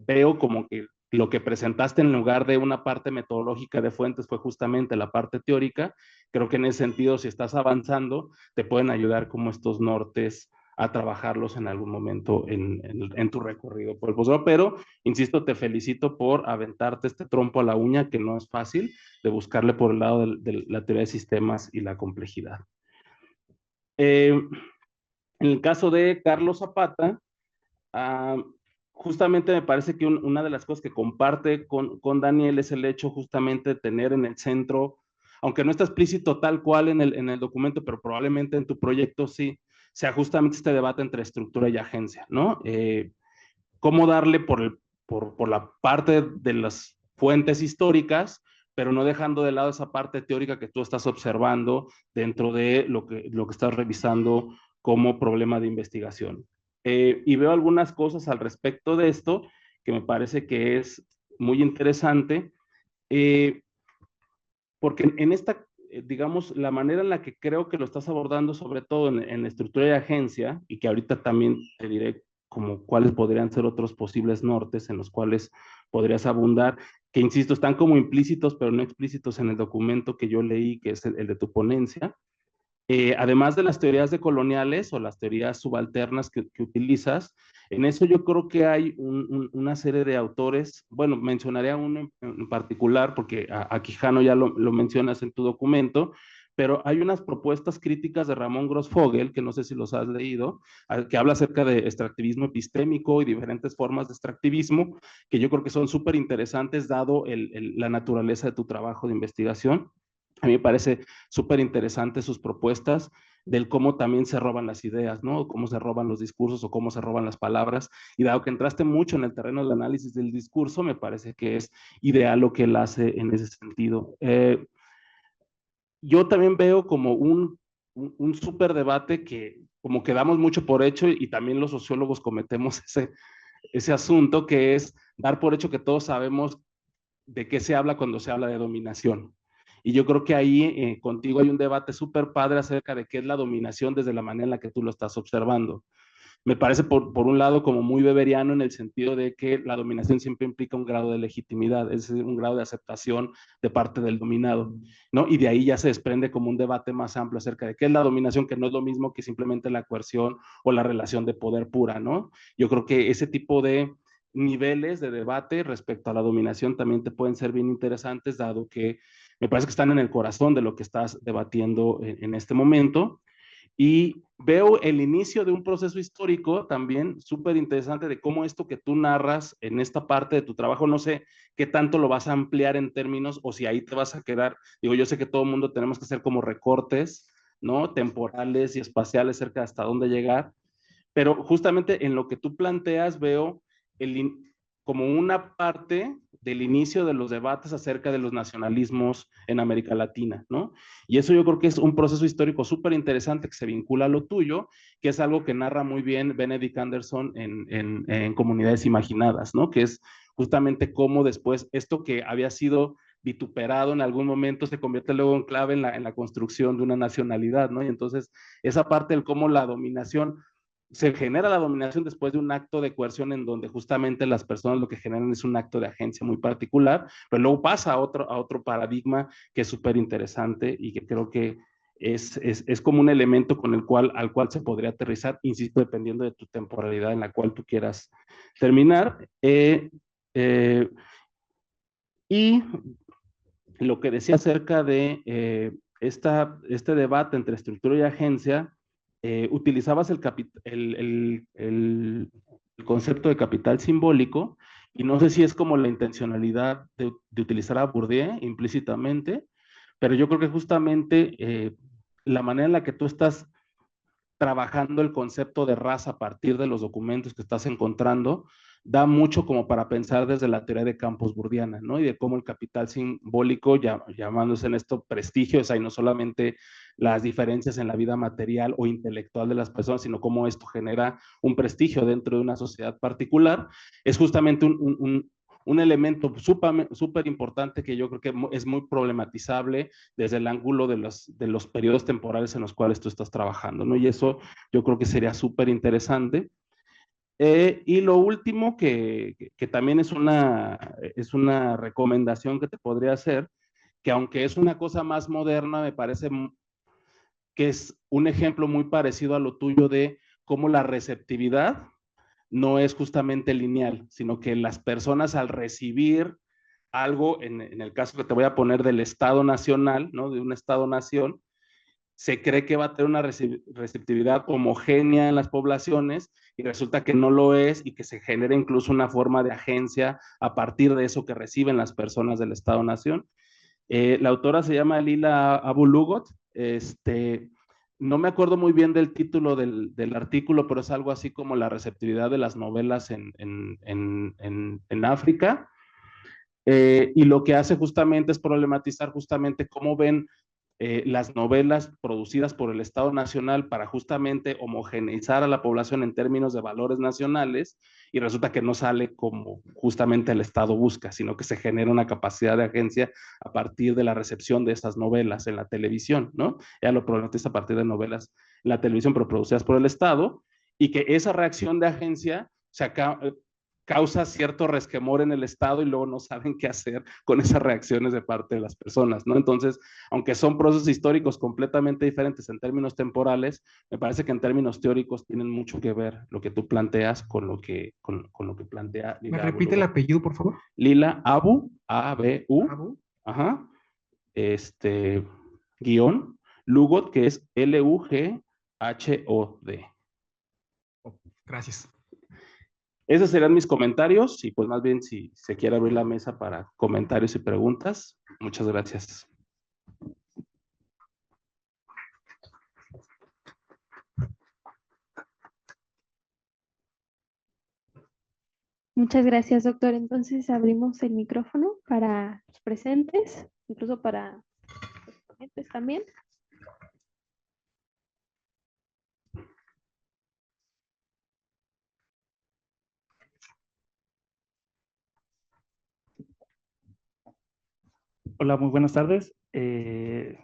veo como que lo que presentaste en lugar de una parte metodológica de fuentes fue justamente la parte teórica. Creo que en ese sentido, si estás avanzando, te pueden ayudar como estos nortes a trabajarlos en algún momento en tu recorrido por el posgrado. Pero, insisto, te felicito por aventarte este trompo a la uña, que no es fácil, de buscarle por el lado de la teoría de sistemas y la complejidad. En el caso de Carlos Zapata, justamente me parece que una de las cosas que comparte con Daniel es el hecho justamente de tener en el centro, aunque no está explícito tal cual en el documento, pero probablemente en tu proyecto sí, sea justamente este debate entre estructura y agencia, ¿no? Cómo darle por la parte de las fuentes históricas, pero no dejando de lado esa parte teórica que tú estás observando dentro de lo que estás revisando como problema de investigación. Y veo algunas cosas al respecto de esto que me parece que es muy interesante, porque en esta, digamos, la manera en la que creo que lo estás abordando, sobre todo en la estructura de agencia, y que ahorita también te diré como cuáles podrían ser otros posibles nortes en los cuales podrías abundar, que insisto, están como implícitos, pero no explícitos en el documento que yo leí, que es el de tu ponencia. Además de las teorías decoloniales o las teorías subalternas que utilizas, en eso yo creo que hay una serie de autores, bueno, mencionaré a uno en particular, porque a Quijano ya lo mencionas en tu documento, pero hay unas propuestas críticas de Ramón Grossfogel, que no sé si los has leído, que habla acerca de extractivismo epistémico y diferentes formas de extractivismo, que yo creo que son súper interesantes dado la naturaleza de tu trabajo de investigación. A mí me parece súper interesante sus propuestas del cómo también se roban las ideas, ¿no? Cómo se roban los discursos o cómo se roban las palabras. Y dado que entraste mucho en el terreno del análisis del discurso, me parece que es ideal lo que él hace en ese sentido. Yo también veo como un súper debate que como que damos mucho por hecho y también los sociólogos cometemos ese asunto, que es dar por hecho que todos sabemos de qué se habla cuando se habla de dominación. Y yo creo que ahí contigo hay un debate súper padre acerca de qué es la dominación desde la manera en la que tú lo estás observando. Me parece por un lado como muy weberiano en el sentido de que la dominación siempre implica un grado de legitimidad, es decir, un grado de aceptación de parte del dominado, ¿no? Y de ahí ya se desprende como un debate más amplio acerca de qué es la dominación, que no es lo mismo que simplemente la coerción o la relación de poder pura, ¿no? Yo creo que ese tipo de niveles de debate respecto a la dominación también te pueden ser bien interesantes, dado que me parece que están en el corazón de lo que estás debatiendo en este momento. Y veo el inicio de un proceso histórico también súper interesante de cómo esto que tú narras en esta parte de tu trabajo, no sé qué tanto lo vas a ampliar en términos o si ahí te vas a quedar. Digo, yo sé que todo el mundo tenemos que hacer como recortes, ¿no? Temporales y espaciales cerca de hasta dónde llegar, pero justamente en lo que tú planteas veo como una parte del inicio de los debates acerca de los nacionalismos en América Latina, ¿no? Y eso yo creo que es un proceso histórico súper interesante que se vincula a lo tuyo, que es algo que narra muy bien Benedict Anderson en Comunidades Imaginadas, ¿no? Que es justamente cómo después esto que había sido vituperado en algún momento se convierte luego en clave en la construcción de una nacionalidad, ¿no? Y entonces esa parte del cómo la dominación se genera la dominación después de un acto de coerción en donde justamente las personas lo que generan es un acto de agencia muy particular, pero luego pasa a otro paradigma que es súper interesante y que creo que es como un elemento con al cual se podría aterrizar, insisto, dependiendo de tu temporalidad en la cual tú quieras terminar. Y lo que decía acerca de este debate entre estructura y agencia, utilizabas el concepto de capital simbólico, y no sé si es como la intencionalidad de utilizar a Bourdieu implícitamente, pero yo creo que justamente la manera en la que tú estás trabajando el concepto de raza a partir de los documentos que estás encontrando, da mucho como para pensar desde la teoría de campos burdiana, ¿no? Y de cómo el capital simbólico, llamándose en esto prestigio, es ahí no solamente las diferencias en la vida material o intelectual de las personas, sino cómo esto genera un prestigio dentro de una sociedad particular, es justamente un elemento súper importante que yo creo que es muy problematizable desde el ángulo de los periodos temporales en los cuales tú estás trabajando, ¿no? Y eso yo creo que sería súper interesante. Y lo último que también es una recomendación que te podría hacer, que aunque es una cosa más moderna, me parece que es un ejemplo muy parecido a lo tuyo de cómo la receptividad no es justamente lineal, sino que las personas al recibir algo, en el caso que te voy a poner del Estado Nacional, ¿no? De un Estado-nación, se cree que va a tener una receptividad homogénea en las poblaciones y resulta que no lo es y que se genera incluso una forma de agencia a partir de eso que reciben las personas del Estado-nación. La autora se llama Lila Abu Lughod. No me acuerdo muy bien del título del artículo, pero es algo así como la receptividad de las novelas en África. Y lo que hace justamente es problematizar justamente cómo ven las novelas producidas por el Estado Nacional para justamente homogeneizar a la población en términos de valores nacionales, y resulta que no sale como justamente el Estado busca, sino que se genera una capacidad de agencia a partir de la recepción de esas novelas en la televisión, ¿no? Ella lo problematiza a partir de novelas en la televisión, pero producidas por el Estado, y que esa reacción de agencia causa cierto resquemor en el Estado y luego no saben qué hacer con esas reacciones de parte de las personas, ¿no? Entonces, aunque son procesos históricos completamente diferentes en términos temporales, me parece que en términos teóricos tienen mucho que ver lo que tú planteas con lo que plantea Lila. ¿Me repite el apellido, por favor? Lila Abu, A-B-U, Abu. ajá, guión, Lughod, que es L-U-G-H-O-D. Gracias. Esos serán mis comentarios y pues más bien si se quiere abrir la mesa para comentarios y preguntas. Muchas gracias. Muchas gracias, doctor. Entonces abrimos el micrófono para los presentes, incluso para los ponentes también. Hola, muy buenas tardes.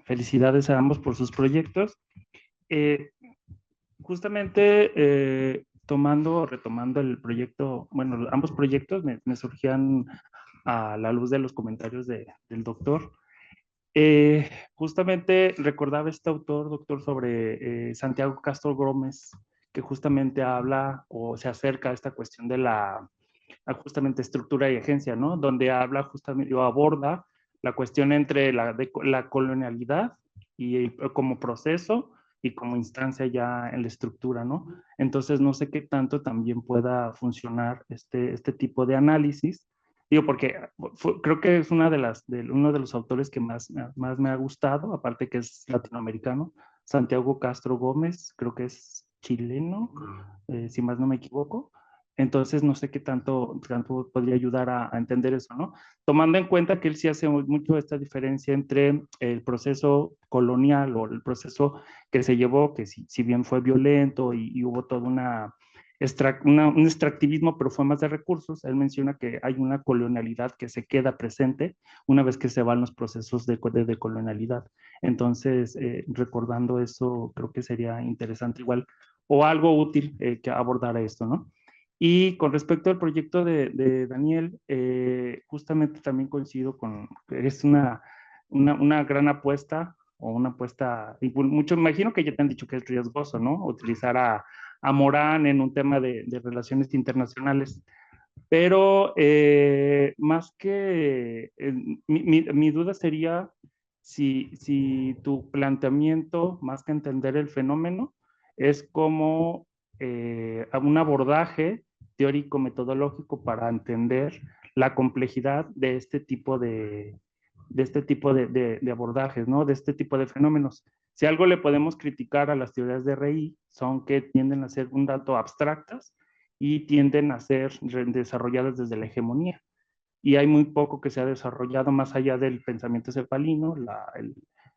Felicidades a ambos por sus proyectos. Justamente retomando el proyecto, bueno, ambos proyectos me surgían a la luz de los comentarios del doctor. Justamente recordaba este autor, doctor, sobre Santiago Castro Gómez, que justamente habla o se acerca a esta cuestión de la justamente estructura y agencia, ¿no? Donde habla justamente o aborda la cuestión entre la colonialidad y como proceso y como instancia ya en la estructura, ¿no? Entonces no sé qué tanto también pueda funcionar este tipo de análisis. Digo, porque creo que es uno de los autores que más me ha gustado, aparte que es latinoamericano, Santiago Castro Gómez, creo que es chileno, si más no me equivoco. Entonces, no sé qué tanto podría ayudar a entender eso, ¿no? Tomando en cuenta que él sí hace mucho esta diferencia entre el proceso colonial o el proceso que se llevó, que si bien fue violento y hubo todo un extractivismo, pero fue más de recursos. Él menciona que hay una colonialidad que se queda presente una vez que se van los procesos de colonialidad. Entonces, recordando eso, creo que sería interesante igual o algo útil que abordar esto, ¿no? Y con respecto al proyecto de Daniel, justamente también coincido con que es una gran apuesta o una apuesta, mucho, imagino que ya te han dicho que es riesgoso, ¿no? Utilizar a Morán en un tema de relaciones internacionales. Pero más que, mi duda sería si tu planteamiento, más que entender el fenómeno, es como un abordaje teórico-metodológico para entender la complejidad de este tipo de abordajes, ¿no? De este tipo de fenómenos. Si algo le podemos criticar a las teorías de RI son que tienden a ser un tanto abstractas y tienden a ser desarrolladas desde la hegemonía. Y hay muy poco que se ha desarrollado más allá del pensamiento cefalino,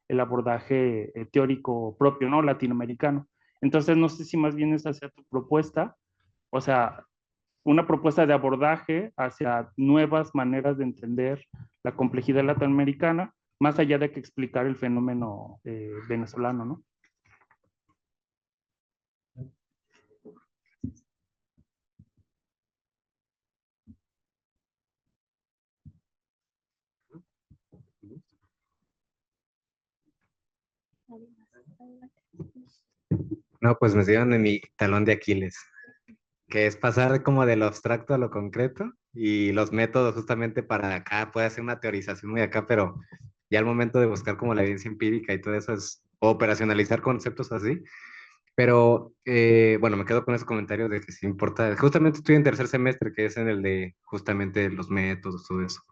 el abordaje teórico propio, ¿no? Latinoamericano. Entonces, no sé si más bien esa sea tu propuesta, o sea, una propuesta de abordaje hacia nuevas maneras de entender la complejidad latinoamericana, más allá de que explicar el fenómeno venezolano, ¿no? No, pues me dieron en mi talón de Aquiles, que es pasar como de lo abstracto a lo concreto y los métodos justamente para acá, puede hacer una teorización muy acá, pero ya al momento de buscar como la evidencia empírica y todo eso es operacionalizar conceptos así. Pero bueno, me quedo con esos comentarios de que sí importa. Justamente estoy en tercer semestre, que es en el de justamente los métodos, todo eso.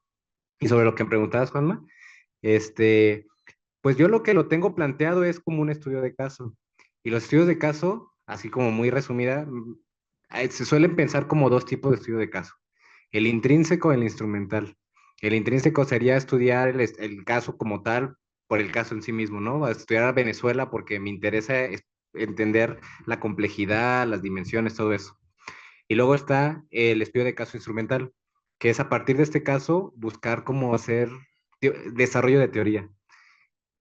Y sobre lo que me preguntabas, Juanma, este, pues yo lo que lo tengo planteado es como un estudio de caso. Y los estudios de caso, así como muy resumida, se suelen pensar como dos tipos de estudio de caso. El intrínseco y el instrumental. El intrínseco sería estudiar el caso como tal, por el caso en sí mismo, ¿no? A estudiar a Venezuela porque me interesa entender la complejidad, las dimensiones, todo eso. Y luego está el estudio de caso instrumental, que es a partir de este caso buscar cómo hacer desarrollo de teoría.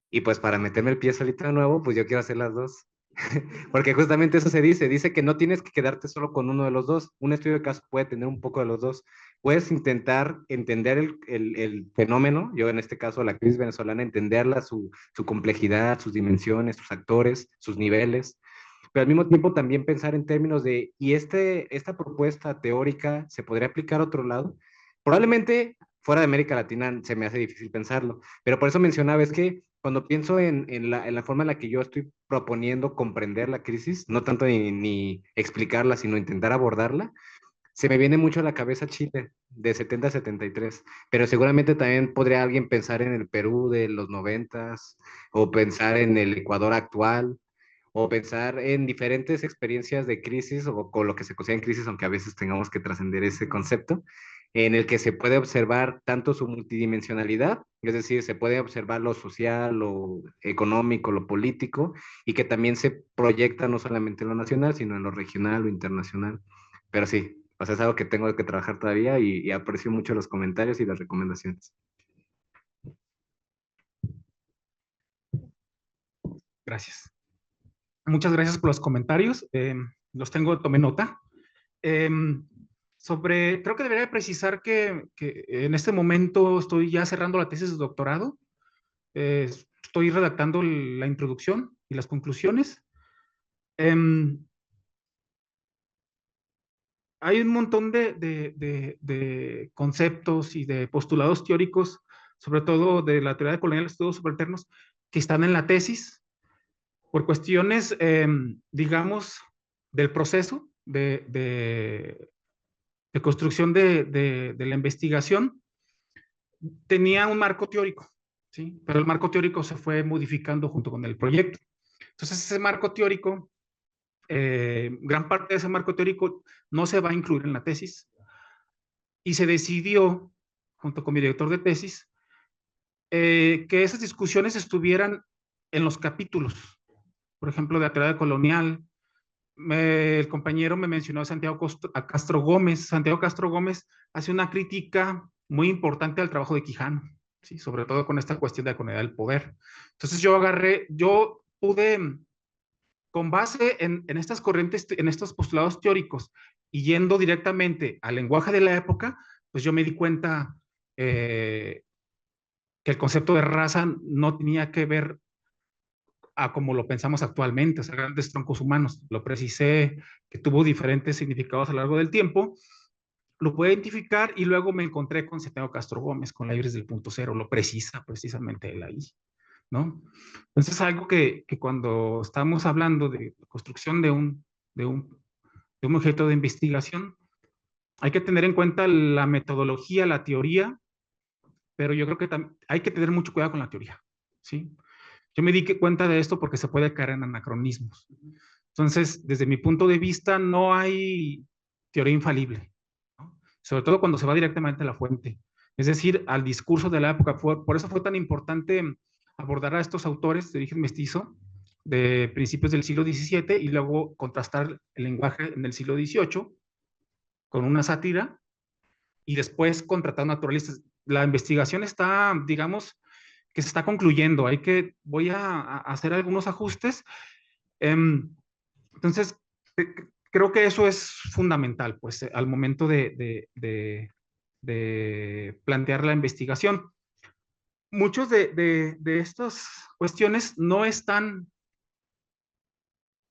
Y pues para meterme el pie solito de nuevo, pues yo quiero hacer las dos. Porque justamente eso se dice que no tienes que quedarte solo con uno de los dos. Un estudio de caso puede tener un poco de los dos. Puedes intentar entender el fenómeno, yo en este caso la crisis venezolana, entenderla, su complejidad, sus dimensiones, sus actores, sus niveles, pero al mismo tiempo también pensar en términos de, ¿y esta propuesta teórica se podría aplicar a otro lado? Probablemente fuera de América Latina se me hace difícil pensarlo, pero por eso mencionaba, es que cuando pienso en la forma en la que yo estoy proponiendo comprender la crisis, no tanto ni explicarla, sino intentar abordarla, se me viene mucho a la cabeza Chile de 70 a 73, pero seguramente también podría alguien pensar en el Perú de los 90 o pensar en el Ecuador actual o pensar en diferentes experiencias de crisis o con lo que se considera en crisis, aunque a veces tengamos que trascender ese concepto, en el que se puede observar tanto su multidimensionalidad, es decir, se puede observar lo social, lo económico, lo político, y que también se proyecta no solamente en lo nacional, sino en lo regional o internacional. Pero sí, o sea, es algo que tengo que trabajar todavía y aprecio mucho los comentarios y las recomendaciones. Gracias. Muchas gracias por los comentarios. Los tengo, tomé nota. Creo que debería precisar que en este momento estoy ya cerrando la tesis de doctorado. Estoy redactando la introducción y las conclusiones. Hay un montón de conceptos y de postulados teóricos, sobre todo de la teoría de colonial de estudios subalternos, que están en la tesis por cuestiones, digamos, del proceso de construcción de la investigación. Tenía un marco teórico, ¿sí? Pero el marco teórico se fue modificando junto con el proyecto. Entonces, ese marco teórico, gran parte de ese marco teórico no se va a incluir en la tesis y se decidió, junto con mi director de tesis, que esas discusiones estuvieran en los capítulos, por ejemplo, de la teoría colonial. El compañero me mencionó a Santiago Castro Gómez. Santiago Castro Gómez hace una crítica muy importante al trabajo de Quijano, ¿sí? Sobre todo con esta cuestión de la comunidad del poder. Entonces yo pude, con base en estas corrientes, en estos postulados teóricos, y yendo directamente al lenguaje de la época, pues yo me di cuenta que el concepto de raza no tenía que ver a como lo pensamos actualmente, o sea, grandes troncos humanos. Lo precisé, que tuvo diferentes significados a lo largo del tiempo, lo pude identificar y luego me encontré con Santiago Castro Gómez, con la Iris del punto cero, lo precisa precisamente él ahí, ¿no? Entonces es algo que cuando estamos hablando de construcción de un objeto de investigación, hay que tener en cuenta la metodología, la teoría, pero yo creo que hay que tener mucho cuidado con la teoría, ¿sí? Yo me di cuenta de esto porque se puede caer en anacronismos. Entonces, desde mi punto de vista, no hay teoría infalible, ¿no? Sobre todo cuando se va directamente a la fuente, es decir, al discurso de la época. Por eso fue tan importante abordar a estos autores de origen mestizo de principios del siglo XVII y luego contrastar el lenguaje en el siglo XVIII con una sátira y después contratar naturalistas. La investigación está, digamos, que se está concluyendo. Voy a hacer algunos ajustes. Entonces, creo que eso es fundamental, pues, al momento de plantear la investigación. Muchos de estas cuestiones no están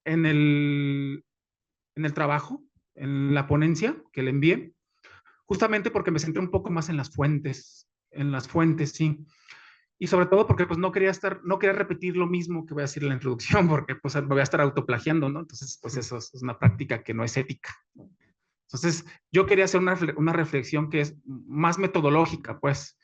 en el trabajo, en la ponencia que le envié, justamente porque me centré un poco más en las fuentes, sí. Y sobre todo porque pues no quería repetir lo mismo que voy a decir en la introducción, porque pues me voy a estar autoplagiando, ¿no? Entonces, pues eso es una práctica que no es ética. Entonces, yo quería hacer una reflexión que es más metodológica, pues.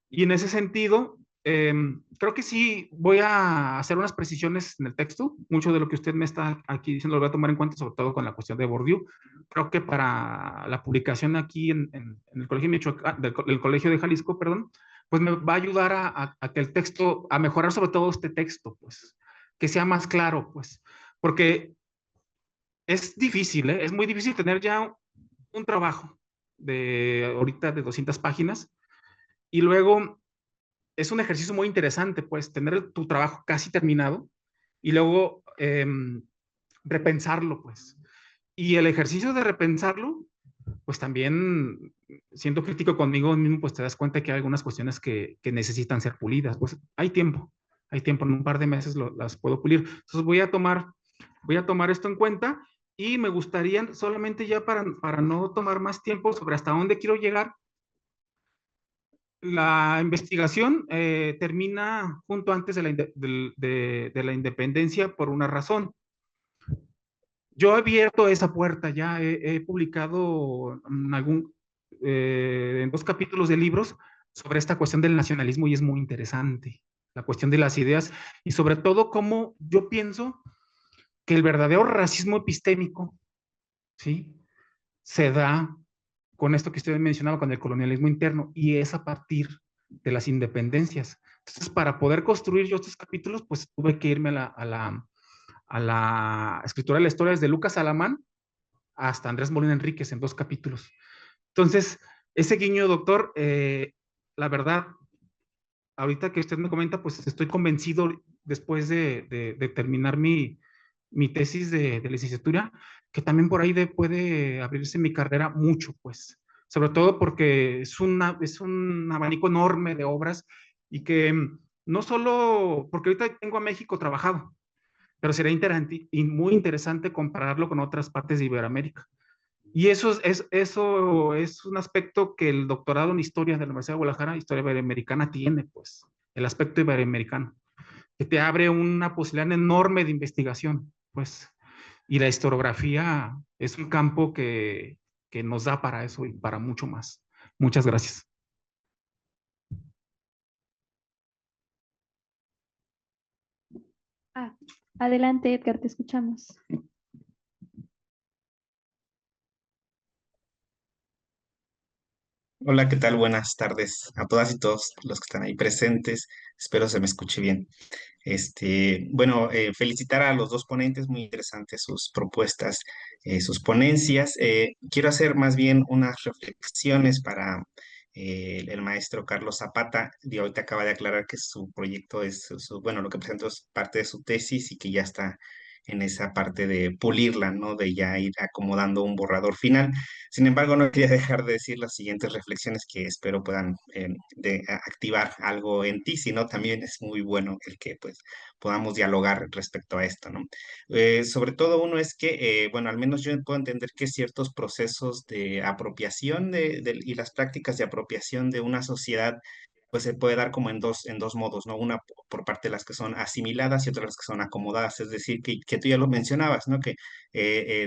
Y en ese sentido, creo que sí voy a hacer unas precisiones en el texto. Mucho de lo que usted me está aquí diciendo lo voy a tomar en cuenta, sobre todo con la cuestión de Bourdieu. Creo que para la publicación aquí en el Colegio del Colegio de Jalisco, perdón, pues me va a ayudar a que el texto, a mejorar sobre todo este texto, pues, que sea más claro, pues, porque es difícil, ¿eh? Es muy difícil tener ya un trabajo de ahorita de 200 páginas y luego es un ejercicio muy interesante, pues, tener tu trabajo casi terminado y luego repensarlo, pues. Y el ejercicio de repensarlo, pues también, siendo crítico conmigo mismo, pues te das cuenta que hay algunas cuestiones que necesitan ser pulidas. Pues hay tiempo, en un par de meses las puedo pulir. Entonces voy a tomar esto en cuenta y me gustaría solamente ya para no tomar más tiempo sobre hasta dónde quiero llegar. La investigación termina junto antes de la independencia por una razón. Yo he abierto esa puerta, ya he publicado en 2 capítulos de libros sobre esta cuestión del nacionalismo y es muy interesante, la cuestión de las ideas y sobre todo cómo yo pienso que el verdadero racismo epistémico, ¿sí?, se da con esto que usted mencionaba, con el colonialismo interno, y es a partir de las independencias. Entonces, para poder construir yo estos capítulos, pues tuve que irme a la escritura de la historia desde Lucas Alamán hasta Andrés Molina Enríquez en 2 capítulos. Entonces, ese guiño, doctor, la verdad, ahorita que usted me comenta, pues estoy convencido después de terminar mi tesis de licenciatura, que también por ahí puede abrirse mi carrera mucho, pues, sobre todo porque es un abanico enorme de obras y que no solo, porque ahorita tengo a México trabajado, pero sería muy interesante compararlo con otras partes de Iberoamérica. Y eso es un aspecto que el doctorado en historia de la Universidad de Guadalajara, historia iberoamericana, tiene, pues, el aspecto iberoamericano, que te abre una posibilidad enorme de investigación, pues, y la historiografía es un campo que nos da para eso y para mucho más. Muchas gracias. Adelante, Edgar, te escuchamos. Hola, ¿qué tal? Buenas tardes a todas y todos los que están ahí presentes. Espero se me escuche bien. Bueno, felicitar a los 2 ponentes, muy interesantes sus propuestas, sus ponencias. Quiero hacer más bien unas reflexiones para el maestro Carlos Zapata. De ahorita acaba de aclarar que su proyecto bueno, lo que presentó es parte de su tesis y que ya está en esa parte de pulirla, ¿no? De ya ir acomodando un borrador final. Sin embargo, no quería dejar de decir las siguientes reflexiones que espero puedan activar algo en ti, sino también es muy bueno el que pues podamos dialogar respecto a esto, ¿no? Sobre todo uno es que, bueno, al menos yo puedo entender que ciertos procesos de apropiación y las prácticas de apropiación de una sociedad pues se puede dar como en dos modos, ¿no? Una por parte de las que son asimiladas y otra las que son acomodadas, es decir, que tú ya lo mencionabas, ¿no? Que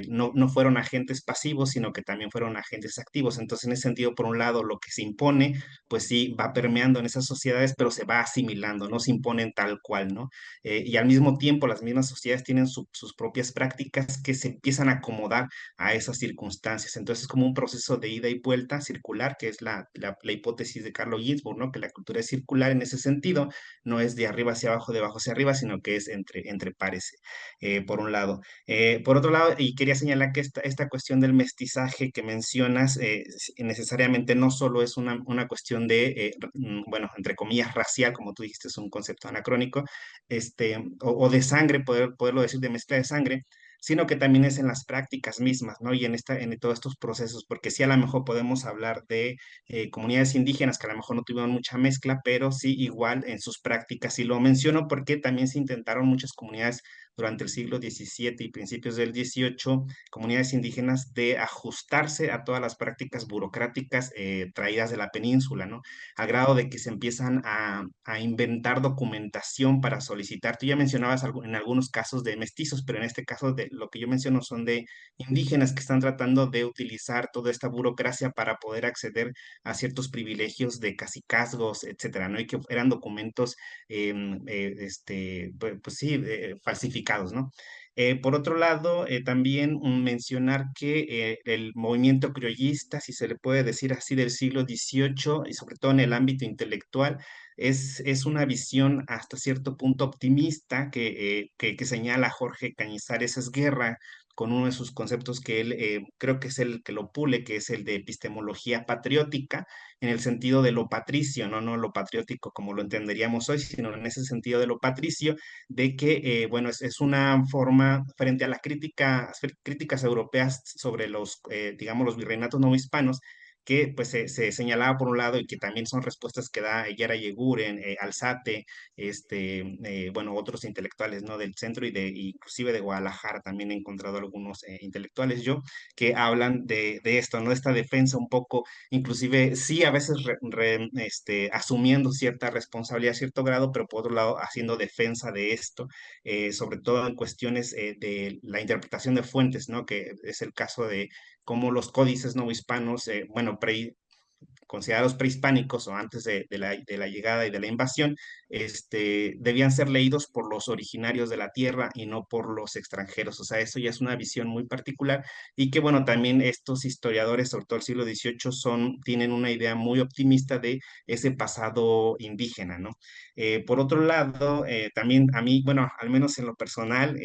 no fueron agentes pasivos, sino que también fueron agentes activos. Entonces, en ese sentido, por un lado, lo que se impone pues sí, va permeando en esas sociedades, pero se va asimilando, no se imponen tal cual, ¿no? Y al mismo tiempo, las mismas sociedades tienen sus propias prácticas que se empiezan a acomodar a esas circunstancias. Entonces, es como un proceso de ida y vuelta circular, que es la hipótesis de Carlo Ginzburg, ¿no? Que la cultura es circular en ese sentido, no es de arriba hacia abajo, de abajo hacia arriba, sino que es entre pares, por un lado. Por otro lado, y quería señalar que esta cuestión del mestizaje que mencionas, necesariamente no solo es una cuestión de, bueno, entre comillas, racial, como tú dijiste, es un concepto anacrónico, o de sangre, poderlo decir, de mezcla de sangre, sino que también es en las prácticas mismas, ¿no? Y en todos estos procesos, porque sí a lo mejor podemos hablar de comunidades indígenas que a lo mejor no tuvieron mucha mezcla, pero sí igual en sus prácticas. Y lo menciono porque también se intentaron muchas comunidades durante el siglo XVII y principios del XVIII, comunidades indígenas, de ajustarse a todas las prácticas burocráticas traídas de la península, ¿no? Al grado de que se empiezan a inventar documentación para solicitar. Tú ya mencionabas en algunos casos de mestizos, pero en este caso de lo que yo menciono son de indígenas que están tratando de utilizar toda esta burocracia para poder acceder a ciertos privilegios de cacicazgos, etcétera, ¿no? Y que eran documentos, pues sí, falsificados, ¿no? Por otro lado, también mencionar que el movimiento criollista, si se le puede decir así, del siglo XVIII, y sobre todo en el ámbito intelectual, es una visión hasta cierto punto optimista que señala Jorge Cañizares Esguerra con uno de sus conceptos que él creo que es el que lo pule, que es el de epistemología patriótica, en el sentido de lo patricio, no lo patriótico como lo entenderíamos hoy, sino en ese sentido de lo patricio, de que, bueno, es una forma frente a las críticas europeas sobre digamos, los virreinatos no hispanos, que pues se señalaba por un lado y que también son respuestas que da Yara Yeguren, Alzate, bueno, otros intelectuales, ¿no? Del centro inclusive de Guadalajara también he encontrado algunos intelectuales yo que hablan de esto, ¿no? Esta defensa un poco, inclusive sí a veces asumiendo cierta responsabilidad a cierto grado, pero por otro lado haciendo defensa de esto, sobre todo en cuestiones de la interpretación de fuentes, ¿no? Que es el caso de cómo los códices novohispanos, bueno, considerados prehispánicos o antes de la llegada y de la invasión, debían ser leídos por los originarios de la tierra y no por los extranjeros. O sea, eso ya es una visión muy particular y que, bueno, también estos historiadores, sobre todo el siglo XVIII, tienen una idea muy optimista de ese pasado indígena, ¿no? Por otro lado, también a mí, bueno, al menos en lo personal,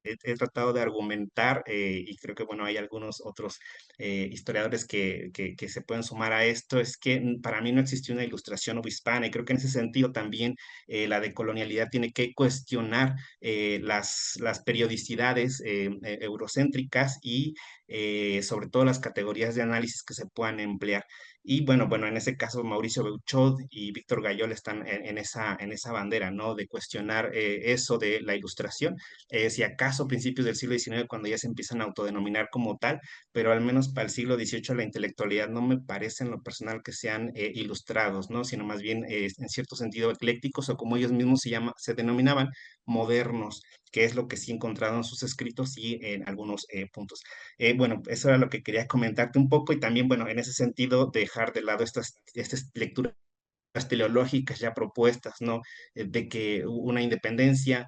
he tratado de argumentar y creo que, bueno, hay algunos otros historiadores que se pueden sumar a esto, es que para mí no existió una ilustración hispana y creo que en ese sentido también la decolonialidad tiene que cuestionar las periodicidades eurocéntricas y sobre todo las categorías de análisis que se puedan emplear. Y bueno, en ese caso Mauricio Beuchot y Víctor Gayol están en esa bandera, ¿no? De cuestionar eso de la ilustración, si acaso principios del siglo XIX, cuando ya se empiezan a autodenominar como tal, pero al menos para el siglo XVIII la intelectualidad no me parece en lo personal que sean ilustrados, ¿no? Sino más bien en cierto sentido eclécticos o como ellos mismos se denominaban, modernos, que es lo que sí he encontrado en sus escritos y en algunos puntos. Bueno, eso era lo que quería comentarte un poco y también, bueno, en ese sentido, dejar de lado estas lecturas teleológicas ya propuestas, ¿no? De que una independencia,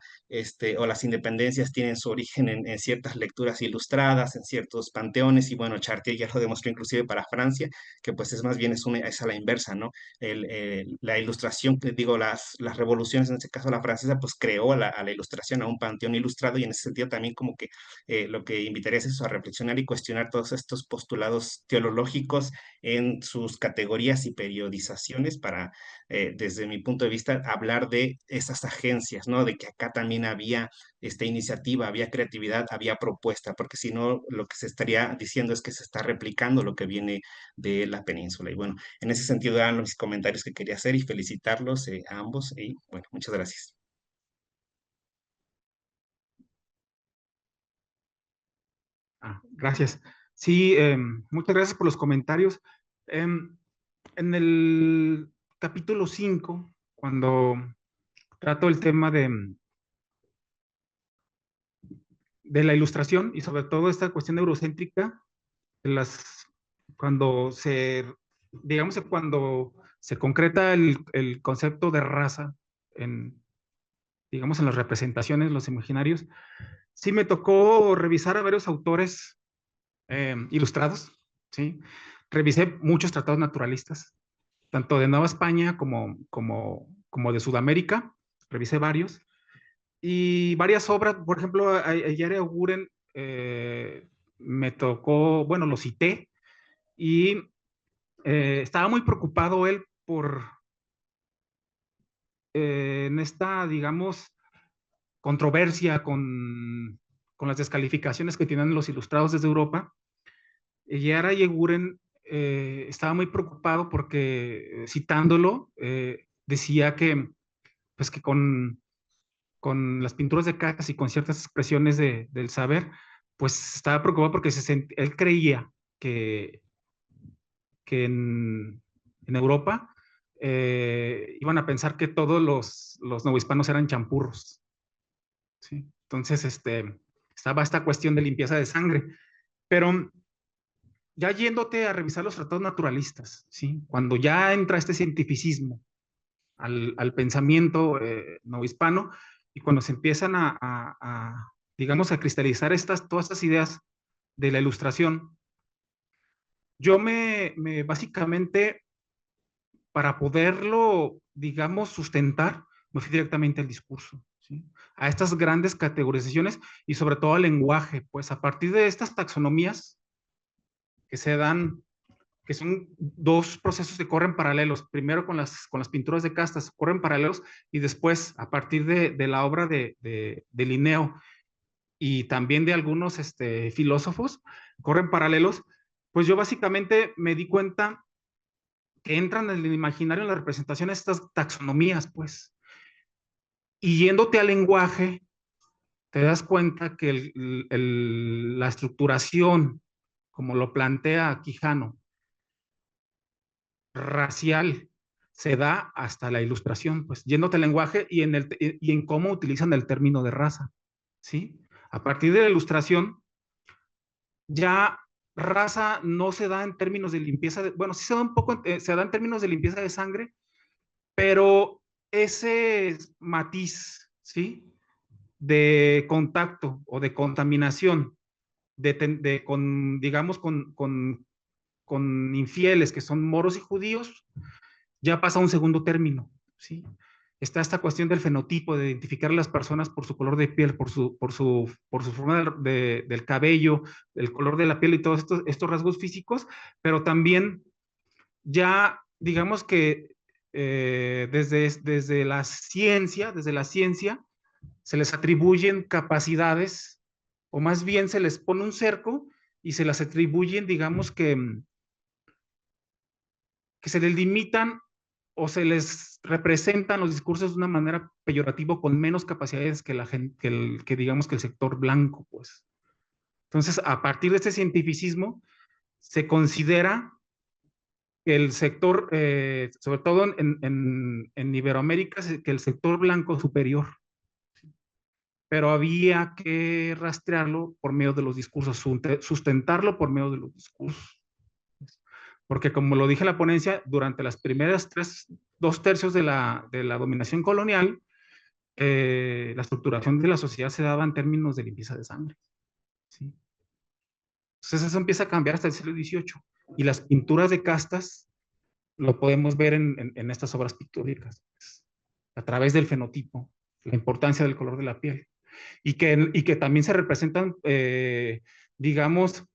o las independencias tienen su origen en ciertas lecturas ilustradas, en ciertos panteones, y bueno, Chartier ya lo demostró inclusive para Francia, que pues es más bien es a la inversa, ¿no? La ilustración, digo, las revoluciones, en este caso la francesa, pues creó a la ilustración, a un panteón ilustrado, y en ese sentido también como que lo que invitaría es eso, a reflexionar y cuestionar todos estos postulados teológicos en sus categorías y periodizaciones para desde mi punto de vista, hablar de esas agencias, ¿no? De que acá también había iniciativa, había creatividad, había propuesta, porque si no, lo que se estaría diciendo es que se está replicando lo que viene de la península. Y bueno, en ese sentido eran los comentarios que quería hacer y felicitarlos a ambos. Y bueno, muchas gracias. Gracias. Sí, muchas gracias por los comentarios. En el capítulo 5, cuando trato el tema de la ilustración y sobre todo esta cuestión eurocéntrica, cuando se digamos que cuando se concreta el concepto de raza en, digamos, en las representaciones, los imaginarios, sí me tocó revisar a varios autores ilustrados, ¿sí? Revisé muchos tratados naturalistas, tanto de Nueva España como de Sudamérica, revisé varios, y varias obras, por ejemplo, ayer Aguren me tocó, bueno, lo cité, y estaba muy preocupado él por, en esta, digamos, controversia con las descalificaciones que tienen los ilustrados desde Europa. Yara Yeguren estaba muy preocupado porque, citándolo, decía que, pues que con las pinturas de cajas y con ciertas expresiones del saber, pues estaba preocupado porque él creía que en Europa iban a pensar que todos los novohispanos eran champurros, ¿sí? Entonces, estaba esta cuestión de limpieza de sangre. Pero ya yéndote a revisar los tratados naturalistas, ¿sí? Cuando ya entra este cientificismo al pensamiento novohispano y cuando se empiezan digamos, a cristalizar todas estas ideas de la ilustración, yo básicamente, para poderlo, digamos, sustentar, me fui directamente al discurso, ¿sí? A estas grandes categorizaciones y sobre todo al lenguaje, pues a partir de estas taxonomías que se dan, que son dos procesos que corren paralelos, primero con las pinturas de castas, corren paralelos, y después, a partir de la obra de Linneo y también de algunos filósofos, corren paralelos, pues yo básicamente me di cuenta que entran en el imaginario, en la representación de estas taxonomías, pues. Y yéndote al lenguaje, te das cuenta que la estructuración, como lo plantea Quijano, racial, se da hasta la ilustración, pues, yéndote al lenguaje y en cómo utilizan el término de raza, ¿sí? A partir de la ilustración, ya raza no se da en términos de limpieza, bueno, sí se da un poco, se da en términos de limpieza de sangre, pero ese matiz, ¿sí? De contacto o de contaminación, digamos, con infieles que son moros y judíos, ya pasa a un segundo término, ¿sí? Está esta cuestión del fenotipo, de identificar a las personas por su color de piel, por su forma del cabello, el color de la piel y todos estos rasgos físicos, pero también ya, digamos que desde la ciencia, se les atribuyen capacidades, o más bien se les pone un cerco y se las atribuyen, digamos que se les limitan o se les representan los discursos de una manera peyorativa con menos capacidades que la gente, digamos que el sector blanco, pues. Entonces, a partir de este cientificismo, se considera que el sector, sobre todo en Iberoamérica, que el sector blanco superior, pero había que rastrearlo por medio de los discursos, sustentarlo por medio de los discursos. Porque como lo dije en la ponencia, durante las primeras 2/3 de la dominación colonial, la estructuración de la sociedad se daba en términos de limpieza de sangre, ¿sí? Entonces eso empieza a cambiar hasta el siglo XVIII. Y las pinturas de castas lo podemos ver en estas obras pictóricas, pues, a través del fenotipo, la importancia del color de la piel. Y que también se representan, digamos,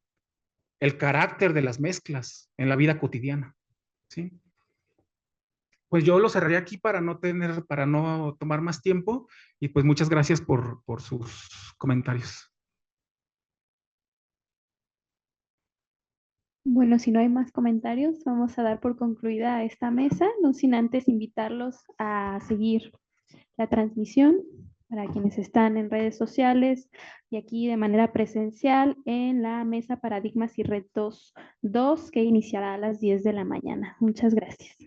el carácter de las mezclas en la vida cotidiana, ¿sí? Pues yo lo cerraré aquí para no tomar más tiempo, y pues muchas gracias por sus comentarios. Bueno, si no hay más comentarios, vamos a dar por concluida esta mesa, no sin antes invitarlos a seguir la transmisión para quienes están en redes sociales y aquí de manera presencial en la mesa Paradigmas y Retos 2 que iniciará a las 10 de la mañana. Muchas gracias.